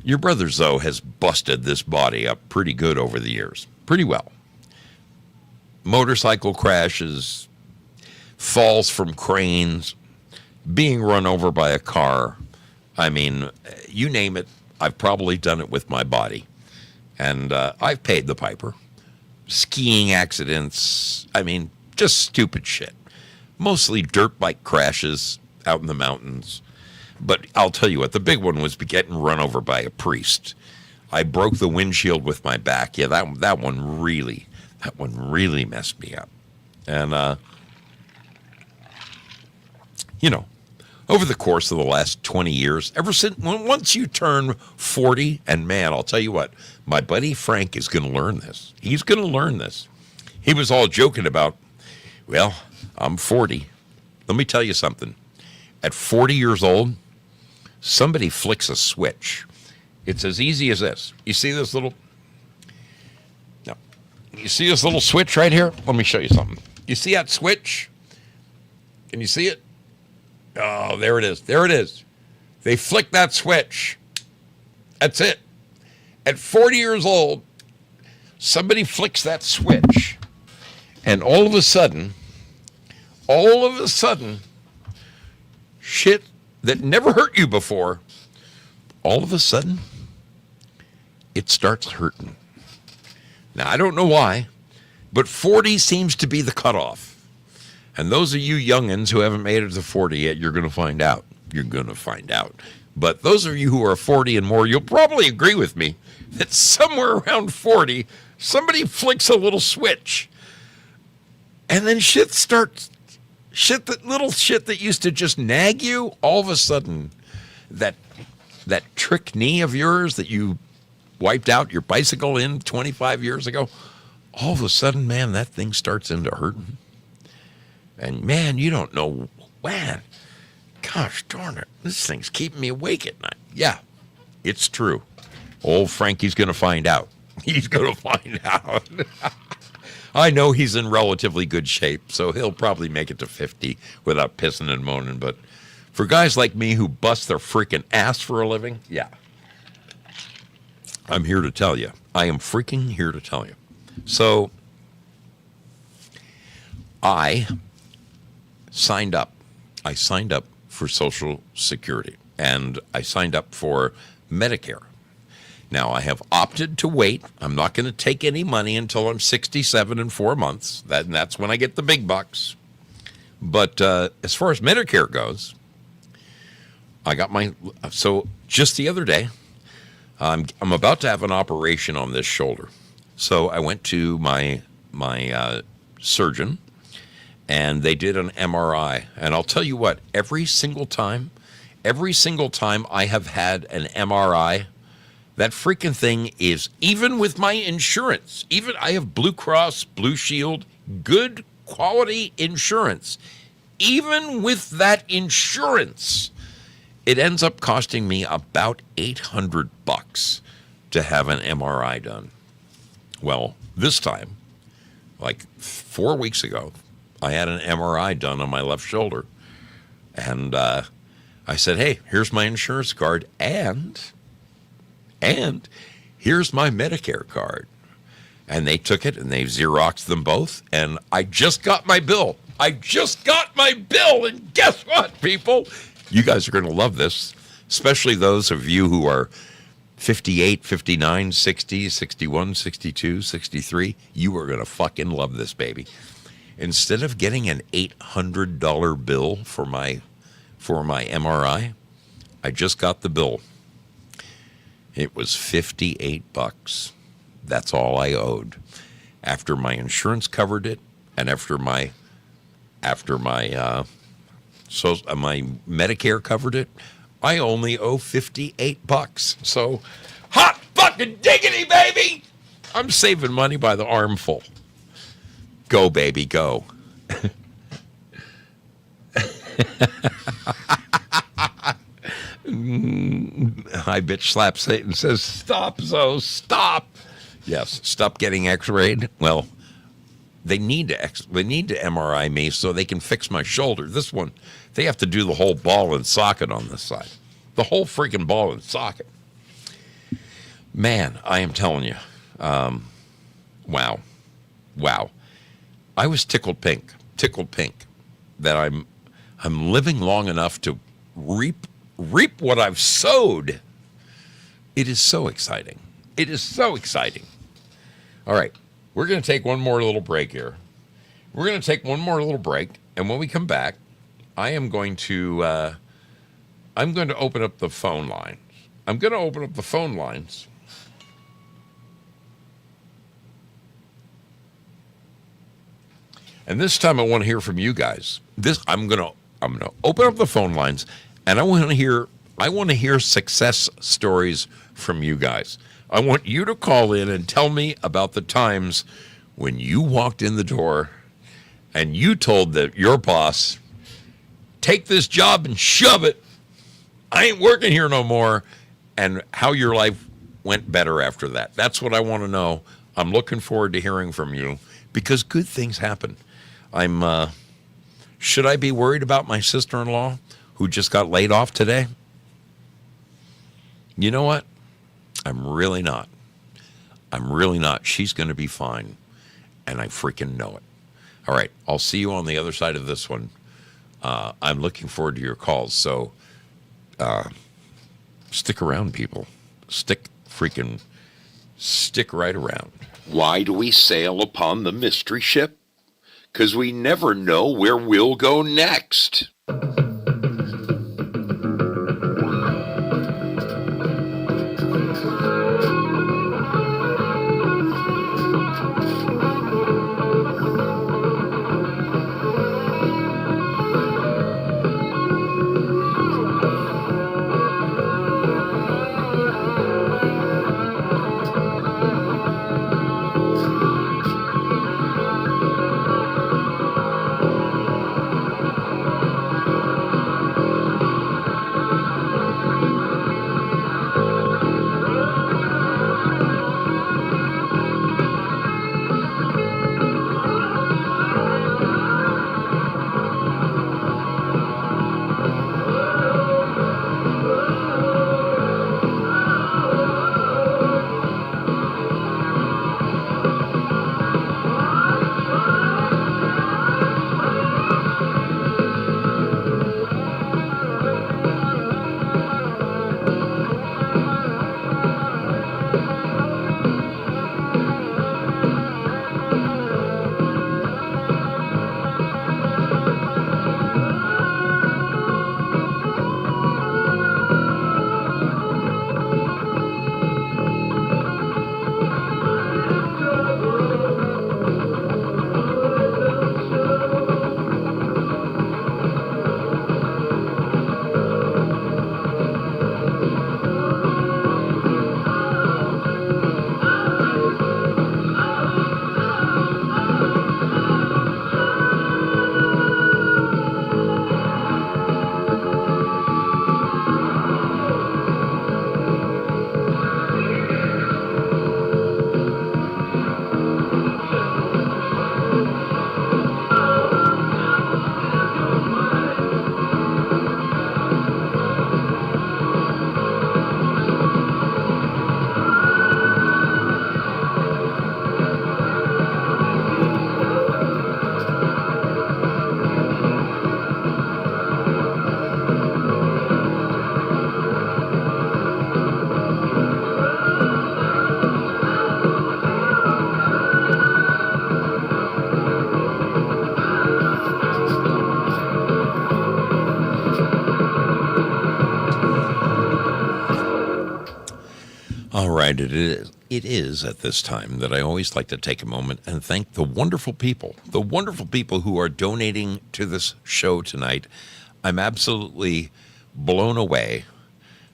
your brother Zoe has busted this body up pretty good over the years. Pretty well. Motorcycle crashes, falls from cranes, being run over by a car. I mean, you name it, I've probably done it with my body. And I've paid the piper. Skiing accidents, I mean, just stupid shit. Mostly dirt bike crashes out in the mountains. But I'll tell you what, the big one was getting run over by a priest. I broke the windshield with my back. Yeah, that one really messed me up. And, over the course of the last 20 years, once you turn 40, and man, I'll tell you what, my buddy Frank is going to learn this. He's going to learn this. He was all joking about, well, I'm 40. Let me tell you something. At 40 years old, somebody flicks a switch. It's as easy as this. You see this little switch right here? Let me show you something. You see that switch? Can you see it? Oh, there it is. There it is. They flick that switch. That's it. At 40 years old, somebody flicks that switch, and all of a sudden, shit that never hurt you before, all of a sudden, it starts hurting. Now, I don't know why, but 40 seems to be the cutoff. And those of you youngins who haven't made it to 40 yet, you're going to find out. You're going to find out. But those of you who are 40 and more, you'll probably agree with me that somewhere around 40, somebody flicks a little switch. And then little shit that used to just nag you, all of a sudden, that trick knee of yours that you wiped out your bicycle in 25 years ago, all of a sudden, man, that thing starts into hurting. And man, you don't know, man, gosh darn it, this thing's keeping me awake at night. Yeah, it's true. Old Frankie's going to find out. He's going to find out. I know he's in relatively good shape, so he'll probably make it to 50 without pissing and moaning. But for guys like me who bust their freaking ass for a living, yeah, I'm here to tell you. I am freaking here to tell you. So I signed up for Social Security, and I signed up for Medicare. Now, I have opted to wait. I'm not going to take any money until I'm 67 and 4 months. That's when I get the big bucks. But as far as Medicare goes, I got so just the other day, I'm about to have an operation on this shoulder. So I went to my surgeon, and they did an MRI. And I'll tell you what, every single time I have had an MRI, that freaking thing is, even with my insurance, even I have Blue Cross, Blue Shield, good quality insurance. Even with that insurance, it ends up costing me about $800 to have an MRI done. Well, this time, like 4 weeks ago, I had an MRI done on my left shoulder. And I said, hey, here's my insurance card, and here's my Medicare card. And they took it and they Xeroxed them both. And I just got my bill. And guess what, people? You guys are going to love this, especially those of you who are 58, 59, 60, 61, 62, 63. You are going to fucking love this, baby. Instead of getting an $800 bill for my MRI, I just got the bill. It was $58. That's all I owed. After my insurance covered it, and after my Medicare covered it, I only owe $58. So, hot fucking diggity, baby! I'm saving money by the armful. Go, baby, go. Hi, bitch slap Satan says, stop, Zoe, stop. Yes, stop getting x-rayed. Well, they need to MRI me so they can fix my shoulder. This one, they have to do the whole ball and socket on this side. The whole freaking ball and socket. Man, I am telling you. Wow. I was tickled pink that I'm living long enough to reap what I've sowed. It is so exciting. It is so exciting. All right, we're going to take one more little break here. And when we come back, I'm going to open up the phone lines. And this time I want to hear from you guys. I'm going to open up the phone lines, and I want to hear success stories from you guys. I want you to call in and tell me about the times when you walked in the door and you told your boss, take this job and shove it. I ain't working here no more. And how your life went better after that. That's what I want to know. I'm looking forward to hearing from you because good things happen. Should I be worried about my sister-in-law who just got laid off today? You know what? I'm really not. She's going to be fine, and I freaking know it. All right, I'll see you on the other side of this one. I'm looking forward to your calls, so stick around, people. Stick right around. Why do we sail upon the mystery ship? 'Cause we never know where we'll go next. All right, it is at this time that I always like to take a moment and thank the wonderful people who are donating to this show tonight. I'm absolutely blown away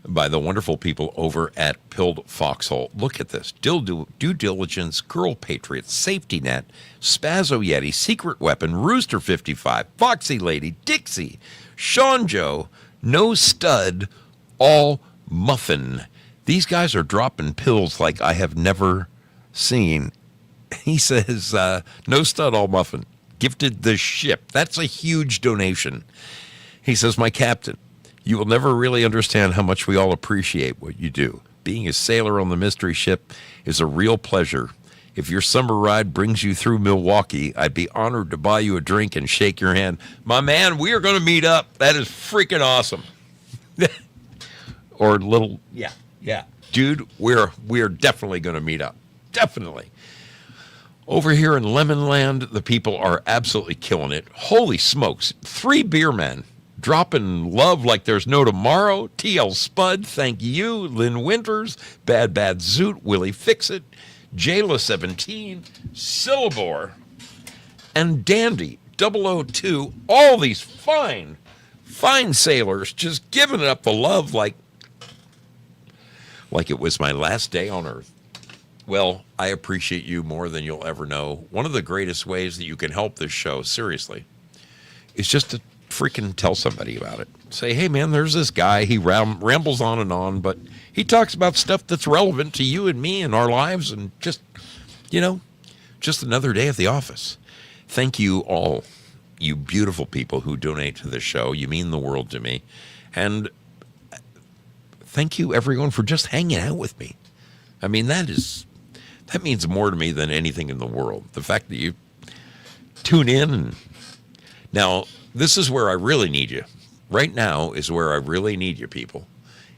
by the wonderful people over at Pilled Foxhole. Look at this. Due Diligence, Girl Patriots, Safety Net, Spazzo Yeti, Secret Weapon, Rooster 55, Foxy Lady, Dixie, Sean Joe, No Stud, All Muffin. These guys are dropping pills like I have never seen. He says, No Stud, All Muffin. Gifted the ship. That's a huge donation. He says, my captain, you will never really understand how much we all appreciate what you do. Being a sailor on the mystery ship is a real pleasure. If your summer ride brings you through Milwaukee, I'd be honored to buy you a drink and shake your hand. My man, we are going to meet up. That is freaking awesome. Or little, yeah. Dude, we're definitely going to meet up. Definitely. Over here in Lemonland, the people are absolutely killing it. Holy smokes. 3 beer men dropping love like there's no tomorrow. TL Spud, thank you. Lynn Winters, Bad Zoot, Willie Fixit, Jayla17, Syllabore, and Dandy 002. All these fine sailors just giving up the love like it was my last day on Earth. Well, I appreciate you more than you'll ever know. One of the greatest ways that you can help this show, seriously, is just to freaking tell somebody about it. Say, hey, man, there's this guy. He rambles on, but he talks about stuff that's relevant to you and me and our lives, and just another day at the office. Thank you all, you beautiful people who donate to the show. You mean the world to me. And thank you, everyone, for just hanging out with me. I mean, that means more to me than anything in the world. The fact that you tune in. And now, this is where I really need you. Right now is where I really need you, people.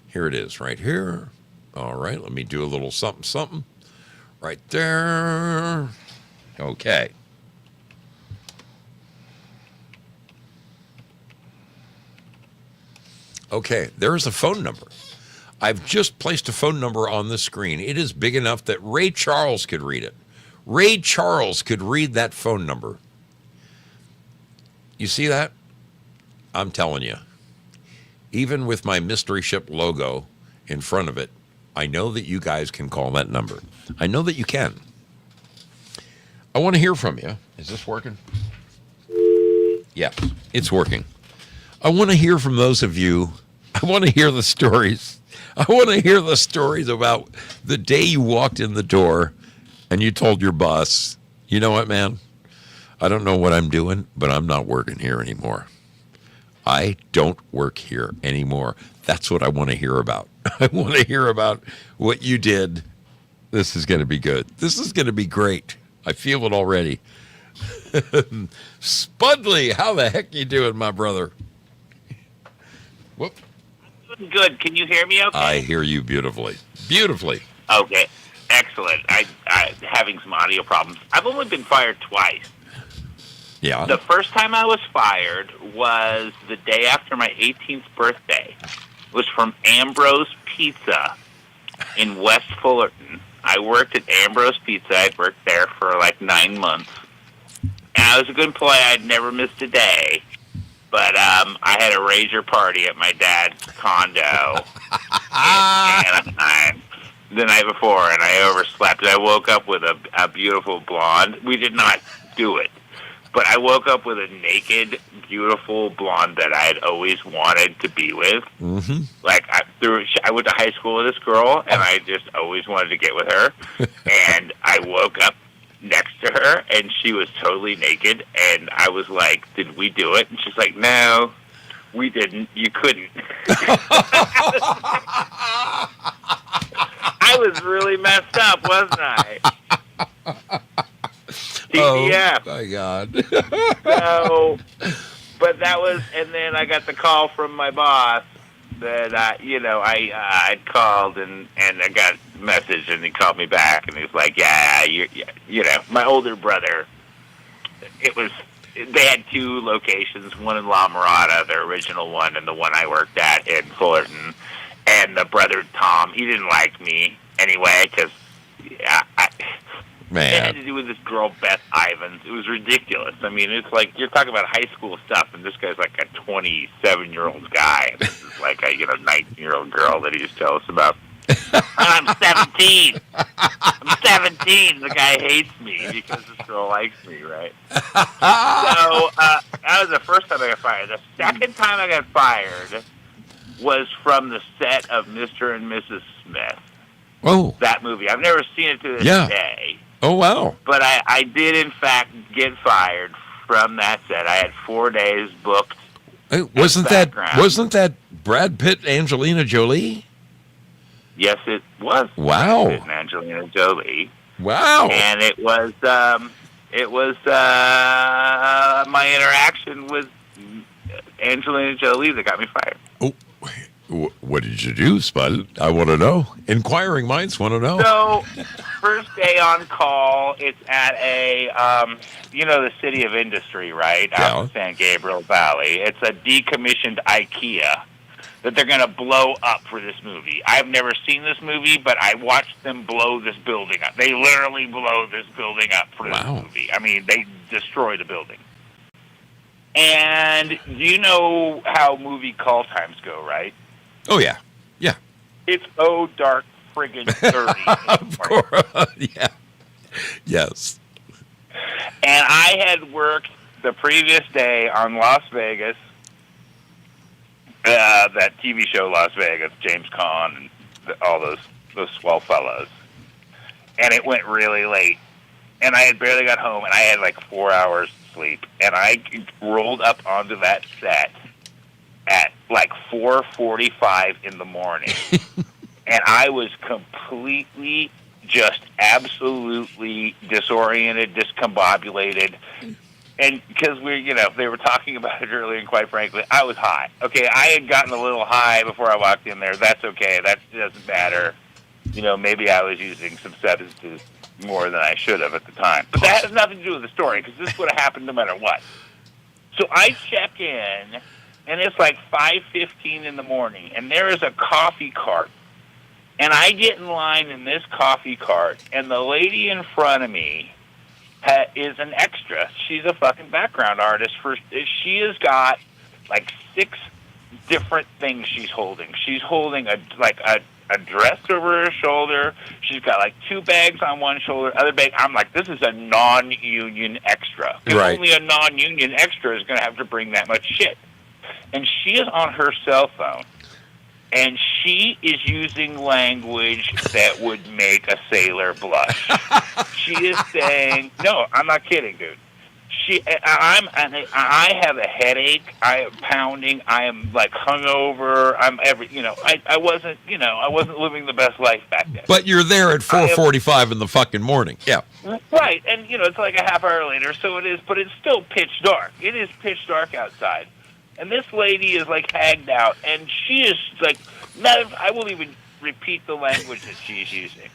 Here it is, right here. All right, let me do a little something. Right there. Okay. Okay, there's a phone number. I've just placed a phone number on the screen. It is big enough that Ray Charles could read it. Ray Charles could read that phone number. You see that? I'm telling you. Even with my mystery ship logo in front of it, I know that you guys can call that number. I know that you can. I want to hear from you. Is this working? Yes, it's working. I want to hear from those of you. I want to hear the stories. I want to hear the stories about the day you walked in the door and you told your boss, you know what, man? I don't know what I'm doing, but I'm not working here anymore. I don't work here anymore. That's what I want to hear about. I want to hear about what you did. This is going to be good. This is going to be great. I feel it already. Spudley, how the heck you doing, my brother? Whoop. Good. Can you hear me okay? I hear you beautifully. Beautifully. Okay. Excellent. I having some audio problems. I've only been fired twice. Yeah. The first time I was fired was the day after my 18th birthday. It was from Ambrose Pizza in West Fullerton. I worked at Ambrose Pizza. I'd worked there for like 9 months. And I was a good employee. I'd never missed a day. But I had a rager party at my dad's condo in Anaheim the night before, and I overslept. I woke up with a beautiful blonde. We did not do it, but I woke up with a naked, beautiful blonde that I had always wanted to be with. Mm-hmm. Like, I went to high school with this girl, and I just always wanted to get with her. And I woke up next to her, and she was totally naked, and I was like, did we do it? And she's like, no, we didn't. You couldn't. I was really messed up, wasn't I? TBF. Oh, my God. So, but that was, and then I got the call from my boss that, I'd called and I got a message, and he called me back, and he was like, my older brother, they had 2 locations, one in La Mirada, the original one, and the one I worked at in Fullerton. And the brother, Tom, he didn't like me anyway, because it had to do with this girl, Beth Ivins. It was ridiculous. I mean, it's like, you're talking about high school stuff, and this guy's like a 27-year-old guy, and this is like a 19-year-old girl that he just tells us about. I'm 17. I'm 17. The guy hates me because this girl likes me, right? So that was the first time I got fired. The second time I got fired was from the set of Mr. and Mrs. Smith. Oh. That movie. I've never seen it to this day. Oh, wow. But I did, in fact, get fired from that set. I had 4 days booked. Hey, wasn't that Brad Pitt, Angelina Jolie? Yes, it was. Wow. Brad Pitt and Angelina Jolie. Wow. And it was my interaction with Angelina Jolie that got me fired. Oh, what did you do, Spud? I want to know. Inquiring minds want to know. So, first day on call, it's at a, the City of Industry, right? Out in San Gabriel Valley. It's a decommissioned IKEA that they're going to blow up for this movie. I've never seen this movie, but I watched them blow this building up. They literally blow this building up for this movie. I mean, they destroy the building. And you know how movie call times go, right? Oh, yeah. Yeah. It's dark friggin' 30. Of course. Yeah. Yes. And I had worked the previous day on Las Vegas, that TV show Las Vegas, James Caan and all those swell fellows. And it went really late. And I had barely got home, and I had like 4 hours sleep. And I rolled up onto that set at like 4:45 in the morning. And I was completely, just absolutely disoriented, discombobulated. And because they were talking about it earlier, and quite frankly, I was high. Okay, I had gotten a little high before I walked in there. That's okay. That doesn't matter. Maybe I was using some substances more than I should have at the time. But that has nothing to do with the story, because this would have happened no matter what. So I check in, and it's like 5:15 in the morning, and there is a coffee cart. And I get in line in this coffee cart, and the lady in front of me is an extra. She's a fucking background artist. She has got like 6 different things she's holding. She's holding a dress over her shoulder. She's got like 2 bags on one shoulder, other bag. I'm like, this is a non-union extra. Right. Only a non-union extra is going to have to bring that much shit. And she is on her cell phone. And she is using language that would make a sailor blush. She is saying, no, I'm not kidding, dude. I have a headache. I am pounding. I am like hungover. I wasn't living the best life back then. But you're there at 4:45 in the fucking morning. Yeah. Right. And, it's like a half hour later, so it is, but it's still pitch dark. It is pitch dark outside. And this lady is like hagged out, and she is like, I will even repeat the language that she's using.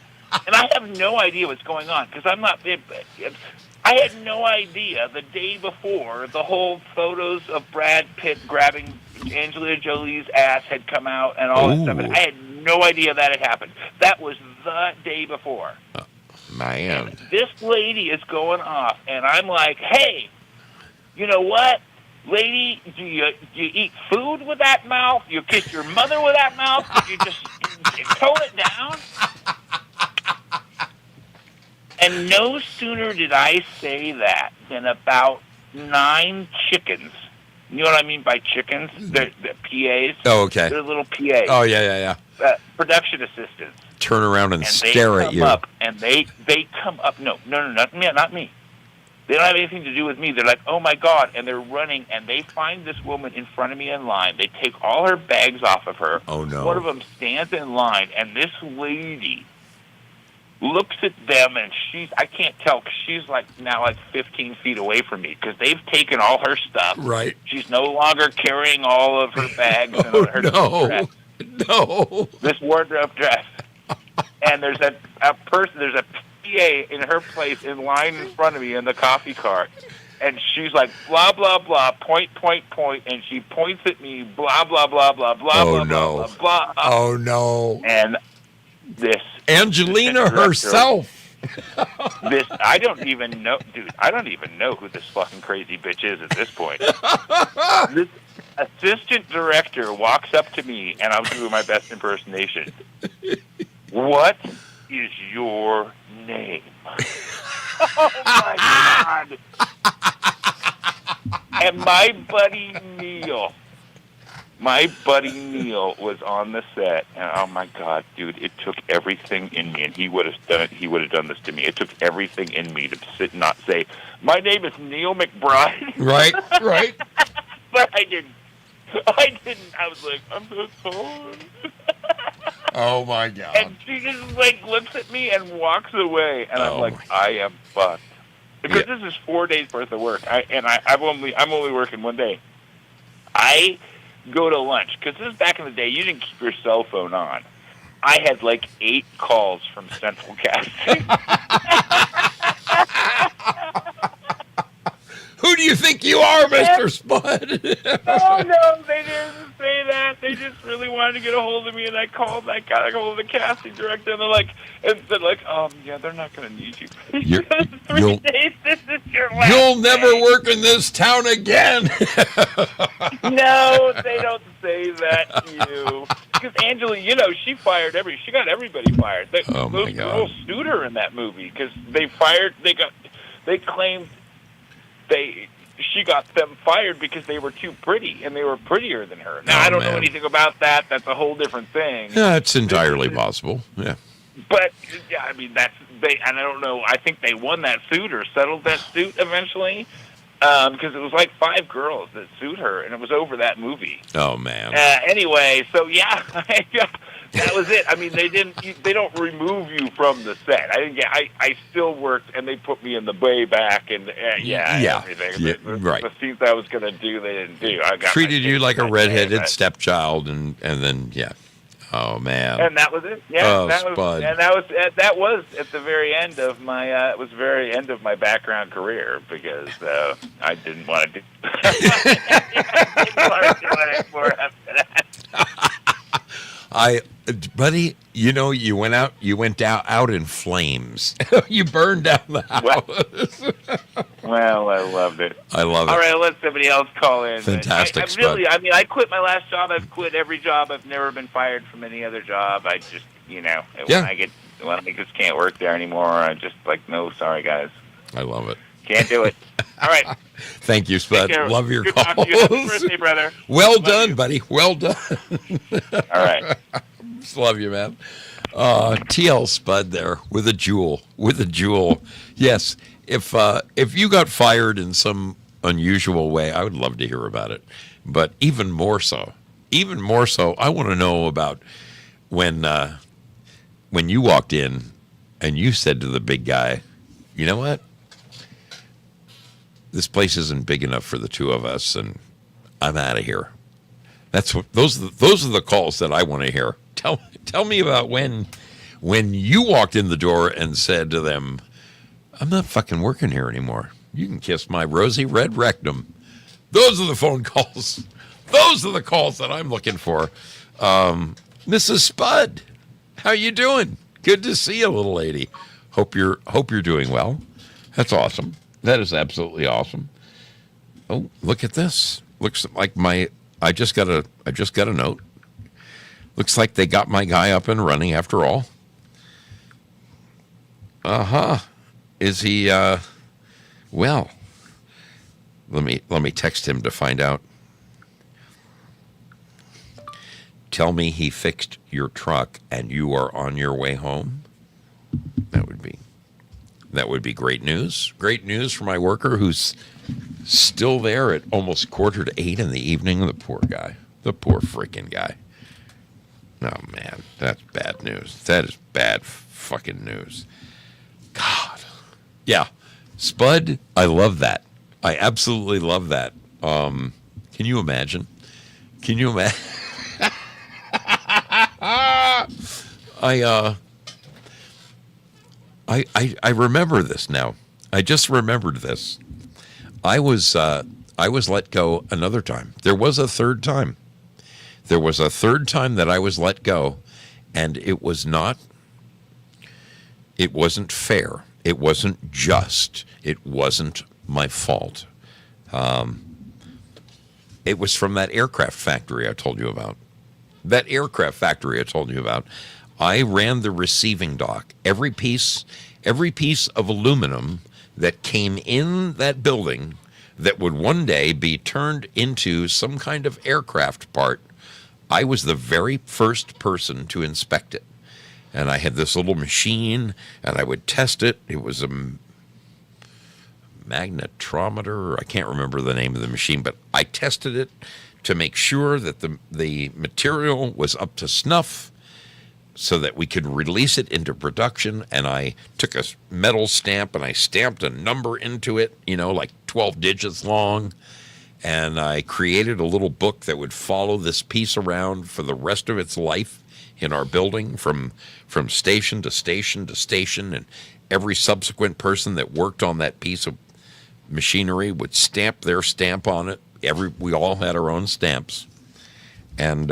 And I have no idea what's going on, because I had no idea the day before the whole photos of Brad Pitt grabbing Angelina Jolie's ass had come out and all that stuff. And I had no idea that had happened. That was the day before. Man. And this lady is going off, and I'm like, hey, you know what? Lady, do you eat food with that mouth? You kiss your mother with that mouth? Could you just tone it down? And no sooner did I say that than about 9 chickens. You know what I mean by chickens? They're PAs. Oh, okay. They're little PAs. Oh, yeah. Production assistants. Turn around and stare at you. They come up. No, not me. They don't have anything to do with me. They're like, oh, my God. And they're running, and they find this woman in front of me in line. They take all her bags off of her. Oh, no. One of them stands in line, and this lady looks at them, and I can't tell, because she's now 15 feet away from me, because they've taken all her stuff. Right. She's no longer carrying all of her bags and her dress. No. This wardrobe dress. And there's a person, there's a PA in her place in line in front of me in the coffee cart. And she's like, blah, blah, blah, point, and she points at me, blah, blah, blah, blah, blah, blah, no. blah, blah, blah. Oh, no. And this Angelina herself. I don't even know, dude. I don't even know who this fucking crazy bitch is at this point. This assistant director walks up to me, and I'm doing my best impersonation. What is your name? Oh my God! And my buddy Neil was on the set, and oh my God, dude, it took everything in me, and he would have done it. He would have done this to me. It took everything in me to sit and not say, "My name is Neil McBride." Right. But I didn't. I was like, "I'm so sorry." Oh my God. And she just like looks at me and walks away, and I'm like, my- I am fucked. Because Yeah. this is 4 days worth of work. I'm only working one day. I go to lunch because this is back in the day. You didn't keep your cell phone on. I had like 8 calls from Central Casting. Who do you think you are, Mr. Spud? Oh no, they didn't say that. They just really wanted to get a hold of me, and I got a hold of the casting director, and they're like, yeah, they're not going to need you. You're- 3 you'll- days. This is your last. You'll never day. work in this town again. No, they don't say that to you. Because Angela, she got everybody fired. Oh, my Those God. girls sued her in that movie because they claimed she got them fired because they were too pretty, and they were prettier than her. Now, Oh, I don't know man. anything about that. That's a whole different thing. Yeah, it's entirely possible. Yeah. But, yeah, I mean, and I don't know, I think they won that suit or settled that suit eventually, because it was like 5 girls that sued her, and it was over that movie. Oh man. Anyway, so yeah, that was it. I mean, they don't remove you from the set. I still worked, and they put me in the way back, and Yeah. everything. Yeah, The right. scenes I was going to do, they didn't do. I got Treated my you like a my redheaded day, stepchild, and then yeah. Oh man. and that was it. Yeah, Oh, that was, Spud. and that was at the very end of my. It was the very end of my background career because I didn't want to do. I didn't want to do it anymore after that. Buddy, you went out in flames. You burned down the house. Well, I loved it. I love it. All right, I'll let somebody else call in. Fantastic, I quit my last job. I've quit every job. I've never been fired from any other job. I just, when I just can't work there anymore, I'm just like, no, sorry, guys. I love it. Can't do it. All right. Thank you, Spud. Take care. Love your Good calls. talking to you. Happy birthday, brother. Well Love done, you. buddy. Well done. All right. Just love you, man. TL Spud there with a jewel. Yes. If you got fired in some unusual way, I would love to hear about it. But even more so, I want to know about when you walked in and you said to the big guy, you know what? This place isn't big enough for the two of us, and I'm out of here. Those are the calls that I want to hear. Tell me about when you walked in the door and said to them, I'm not fucking working here anymore. You can kiss my rosy red rectum. Those are the phone calls. Those are the calls that I'm looking for. Mrs. Spud, how you doing? Good to see you, little lady. Hope you're doing well. That's awesome. That is absolutely awesome. Oh, look at this. Looks like I just got a note. Looks like they got my guy up and running after all. Is he well, let me text him to find out. Tell me he fixed your truck and you are on your way home. That would be great news. Great news for my worker who's still there at almost 7:45 in the evening. The poor guy. The poor freaking guy. Oh, man. That's bad news. That is bad fucking news. God. Yeah. Spud, I love that. I absolutely love that. Can you imagine? I remember this now. I just remembered this. I was let go another time. There was a third time. There was a third time that I was let go, and it was not It wasn't fair. It wasn't just. It wasn't my fault. It was from that aircraft factory I told you about. That aircraft factory I told you about. I ran the receiving dock. Every piece of aluminum that came in that building that would one day be turned into some kind of aircraft part, I was the very first person to inspect it. And I had this little machine, and I would test it. It was a magnetometer. I can't remember the name of the machine, but I tested it to make sure that the material was up to snuff so that we could release it into production. And I took a metal stamp and I stamped a number into it, like 12 digits long. And I created a little book that would follow this piece around for the rest of its life in our building from station to station to station. And every subsequent person that worked on that piece of machinery would stamp their stamp on it. We all had our own stamps. And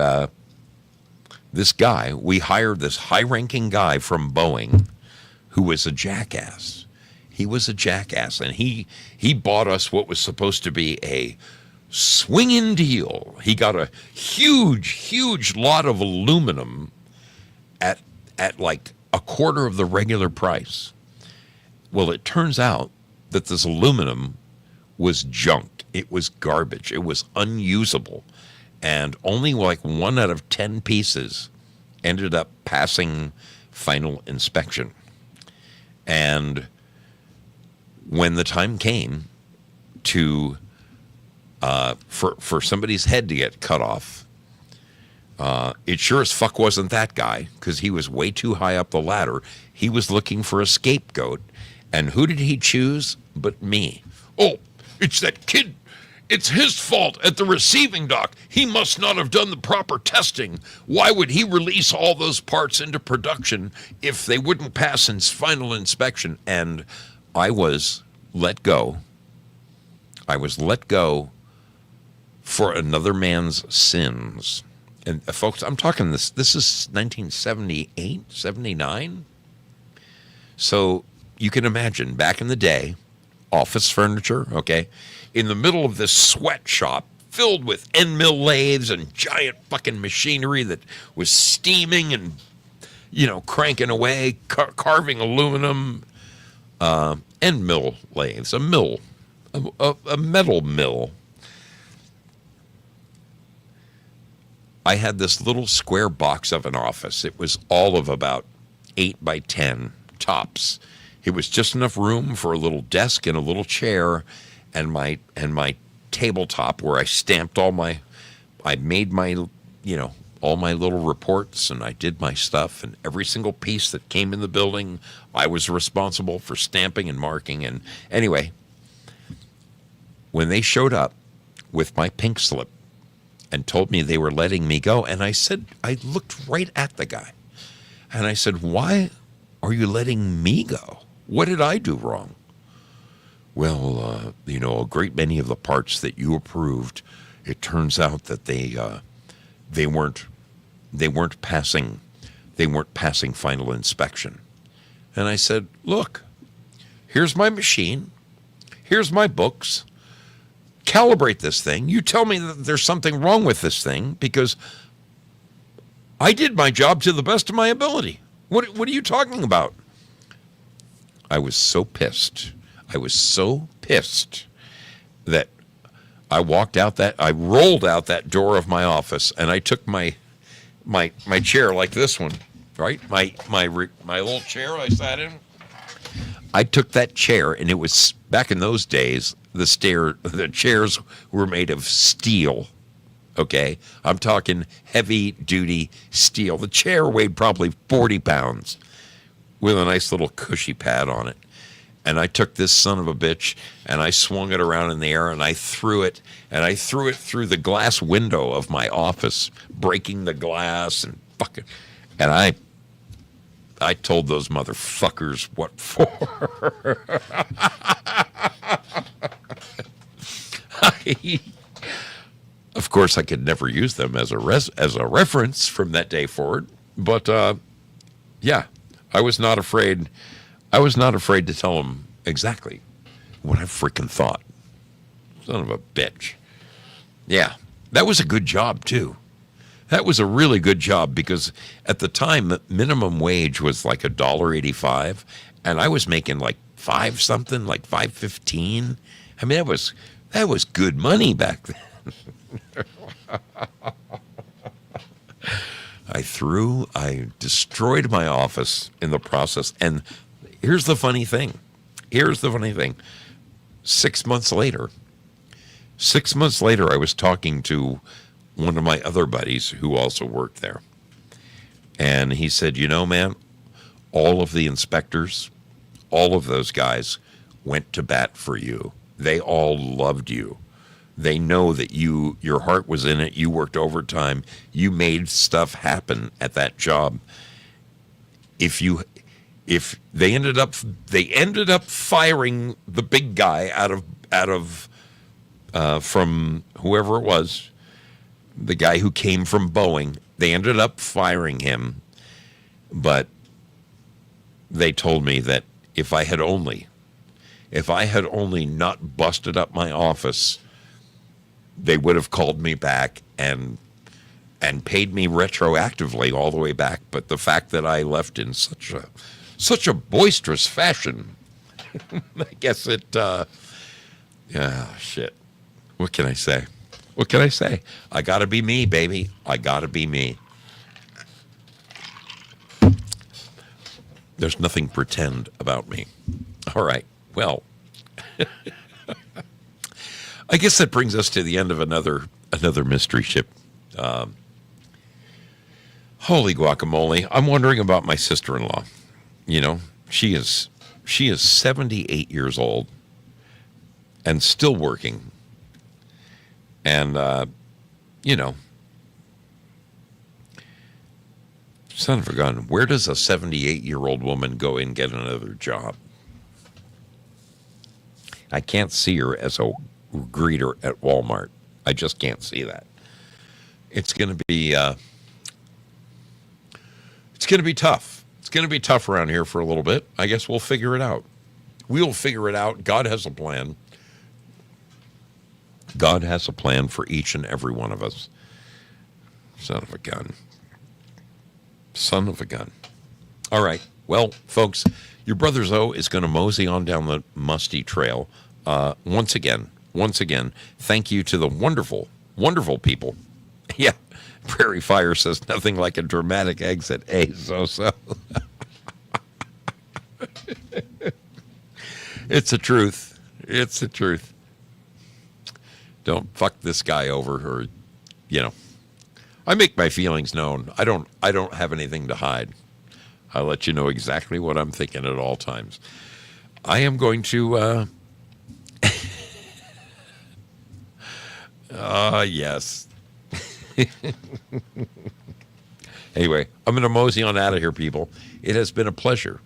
this guy, we hired this high-ranking guy from Boeing who was a jackass. He was a jackass, and he bought us what was supposed to be a swinging deal. He got a huge lot of aluminum at like a quarter of the regular price. Well, it turns out that this aluminum was junked. It was garbage. It was unusable. And only like 1 out of 10 pieces ended up passing final inspection. And when the time came to for somebody's head to get cut off, it sure as fuck wasn't that guy, because he was way too high up the ladder. He was looking for a scapegoat. And who did he choose but me? Oh, it's that kid. It's his fault at the receiving dock. He must not have done the proper testing. Why would he release all those parts into production if they wouldn't pass its final inspection? And I was let go. I was let go for another man's sins. And folks, I'm talking this is 1978, 79. So you can imagine back in the day, office furniture, okay, in the middle of this sweatshop filled with end mill lathes and giant fucking machinery that was steaming and, cranking away, carving aluminum, end mill lathes, a mill, a metal mill. I had this little square box of an office. It was all of about 8 by 10 tops. It was just enough room for a little desk and a little chair and my tabletop where I stamped I made my, all my little reports, and I did my stuff, and every single piece that came in the building, I was responsible for stamping and marking. And anyway, when they showed up with my pink slip and told me they were letting me go, and I looked right at the guy and I said, "Why are you letting me go? What did I do wrong?" "Well, a great many of the parts that you approved, it turns out that they weren't passing final inspection." And I said, "Look, here's my machine, here's my books. Calibrate this thing. You tell me that there's something wrong with this thing, because I did my job to the best of my ability. What are you talking about?" I was so pissed. That I rolled out that door of my office, and I took my chair like this one, right? My little chair I sat in. I took that chair, and it was back in those days. The chairs were made of steel. Okay, I'm talking heavy duty steel. The chair weighed probably 40 pounds with a nice little cushy pad on it. And I took this son of a bitch and I swung it around in the air and I threw it through the glass window of my office, breaking the glass and fucking. And I told those motherfuckers what for. Of course, I could never use them as a reference from that day forward. But yeah, I was not afraid. I was not afraid to tell him exactly what I freaking thought. Son of a bitch. Yeah, that was a good job, too. That was a really good job because at the time, the minimum wage was like $1.85, and I was making like five something, like $5.15. I mean, that was good money back then. I destroyed my office in the process. And here's the funny thing. 6 months later, I was talking to one of my other buddies who also worked there. And he said, you know, man, all of the inspectors, all of those guys went to bat for you. They all loved you. They know that your heart was in it. You worked overtime. You made stuff happen at that job. If they ended up firing the big guy out of from whoever it was, the guy who came from Boeing. They ended up firing him, but they told me that if I had only not busted up my office, they would have called me back and paid me retroactively all the way back. But the fact that I left in such a boisterous fashion, I guess it. Shit. What can I say? I gotta be me, baby. I gotta be me. There's nothing pretend about me. All right. Well, I guess that brings us to the end of another mystery ship. Holy guacamole! I'm wondering about my sister-in-law. You know, she is 78 years old and still working. And you know, son of a gun, where does a 78-year-old woman go and get another job? I can't see her as a greeter at Walmart. I just can't see that. It's going to be tough. It's going to be tough around here for a little bit. I guess we'll figure it out. We'll figure it out. God has a plan. God has a plan for each and every one of us. Son of a gun. Son of a gun. All right. Well, folks, your brother Zoe is going to mosey on down the musty trail. Once again, thank you to the wonderful, wonderful people. Yeah, Prairie Fire says nothing like a dramatic exit. Hey, so. It's the truth. It's the truth. Don't fuck this guy over, or, you know. I make my feelings known. I don't have anything to hide. I'll let you know exactly what I'm thinking at all times. I am going to, yes. Anyway, I'm going to mosey on out of here, people. It has been a pleasure.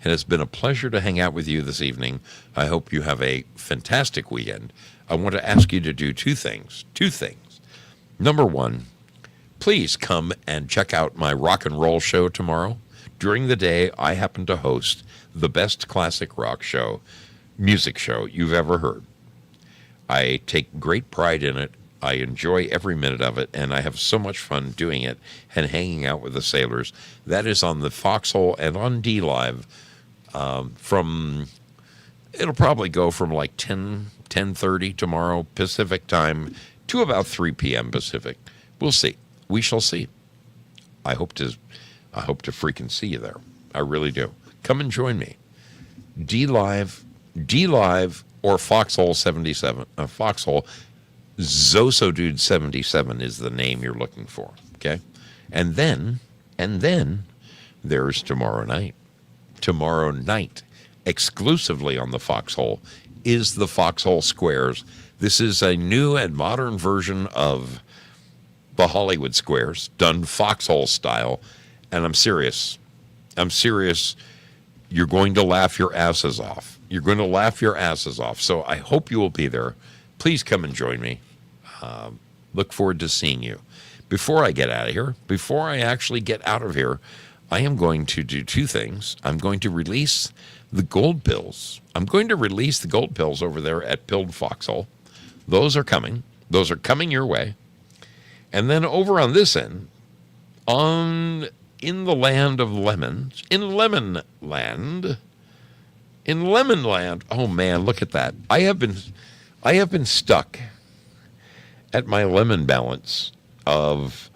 It has been a pleasure to hang out with you this evening. I hope you have a fantastic weekend. I want to ask you to do two things. Number one, please come and check out my rock and roll show tomorrow. During the day, I happen to host the best classic rock show, music show you've ever heard. I take great pride in it. I enjoy every minute of it, and I have so much fun doing it and hanging out with the sailors. That is on the Foxhole and on DLive it'll probably go from like 10:30 tomorrow Pacific time to about 3 p.m. Pacific. We'll see. We shall see. I hope to freaking see you there. I really do. Come and join me. DLive, or Foxhole 77. Foxhole Zoso Dude 77 is the name you're looking for. Okay, and then there's tomorrow night. Tomorrow night, exclusively on the Foxhole, is the Foxhole Squares. This is a new and modern version of the Hollywood Squares, done Foxhole style. And I'm serious. You're going to laugh your asses off. So I hope you will be there. Please come and join me. Look forward to seeing you. Before I get out of here, before I actually get out of here, I am going to do two things. I'm going to release the gold pills. I'm going to release the gold pills over there at Pilled Foxhole. Those are coming. Those are coming your way. And then over on this end, in the land of lemons, in Lemonland, oh man, look at that. I have been stuck at my lemon balance of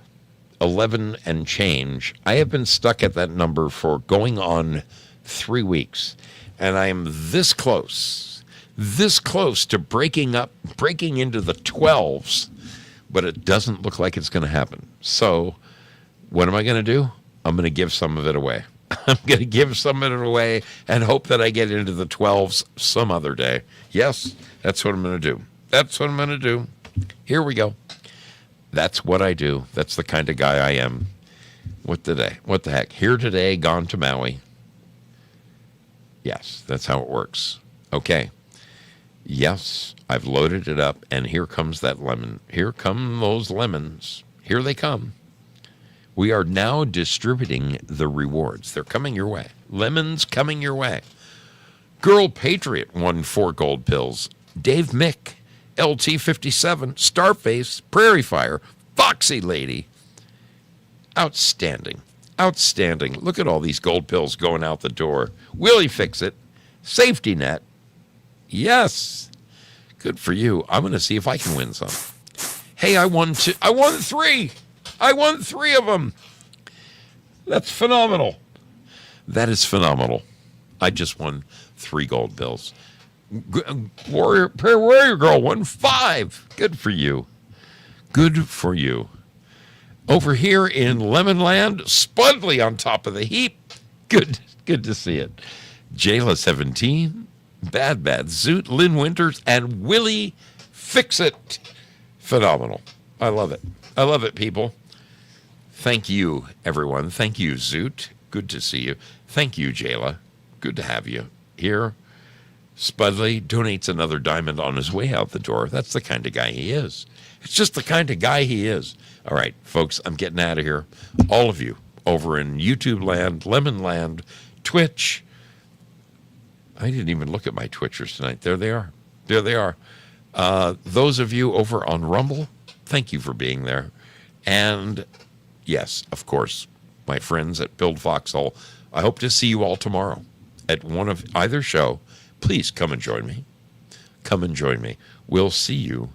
11 and change. I have been stuck at that number for going on 3 weeks. And I am this close to breaking into the 12s, but it doesn't look like it's going to happen. So what am I going to do? I'm going to give some of it away. I'm going to give some of it away and hope that I get into the 12s some other day. Yes, that's what I'm going to do. That's what I'm going to do. Here we go. That's what I do. That's the kind of guy I am. What the heck? Here today, gone to Maui. Yes, that's how it works. Okay. Yes, I've loaded it up, and here comes that lemon. Here come those lemons. Here they come. We are now distributing the rewards. They're coming your way. Lemons coming your way. Girl Patriot won 4 gold pills. Dave Mick, LT57, Starface, Prairie Fire, Foxy Lady. Outstanding. Outstanding. Look at all these gold pills going out the door. Willie Fix It. Safety Net. Yes. Good for you. I'm going to see if I can win some. Hey, I won 3. I won 3 of them. That's phenomenal. That is phenomenal. I just won 3 gold bills. Prayer Warrior Girl won 5. Good for you. Good for you. Over here in Lemonland, Spudley on top of the heap. Good to see it. Jayla 17, Bad Zoot, Lynn Winters, and Willie Fix It. Phenomenal. I love it. I love it, people. Thank you, everyone. Thank you, Zoot. Good to see you. Thank you, Jayla. Good to have you here. Spudley donates another diamond on his way out the door. That's the kind of guy he is. It's just the kind of guy he is. All right, folks, I'm getting out of here. All of you over in YouTube land, Lemon land, Twitch. I didn't even look at my Twitchers tonight. There they are. There they are. Those of you over on Rumble, thank you for being there. And yes, of course, my friends at Pilled Foxhole, I hope to see you all tomorrow at one of either show. Please come and join me. Come and join me. We'll see you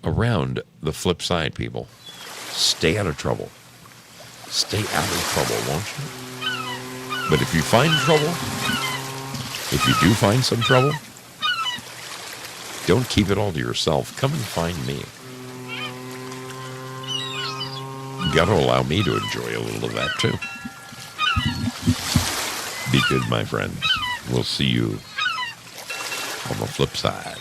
around the flip side, people. Stay out of trouble. Stay out of trouble, won't you? But if you find trouble, if you do find some trouble, don't keep it all to yourself. Come and find me. You got to allow me to enjoy a little of that, too. Be good, my friends. We'll see you on the flip side.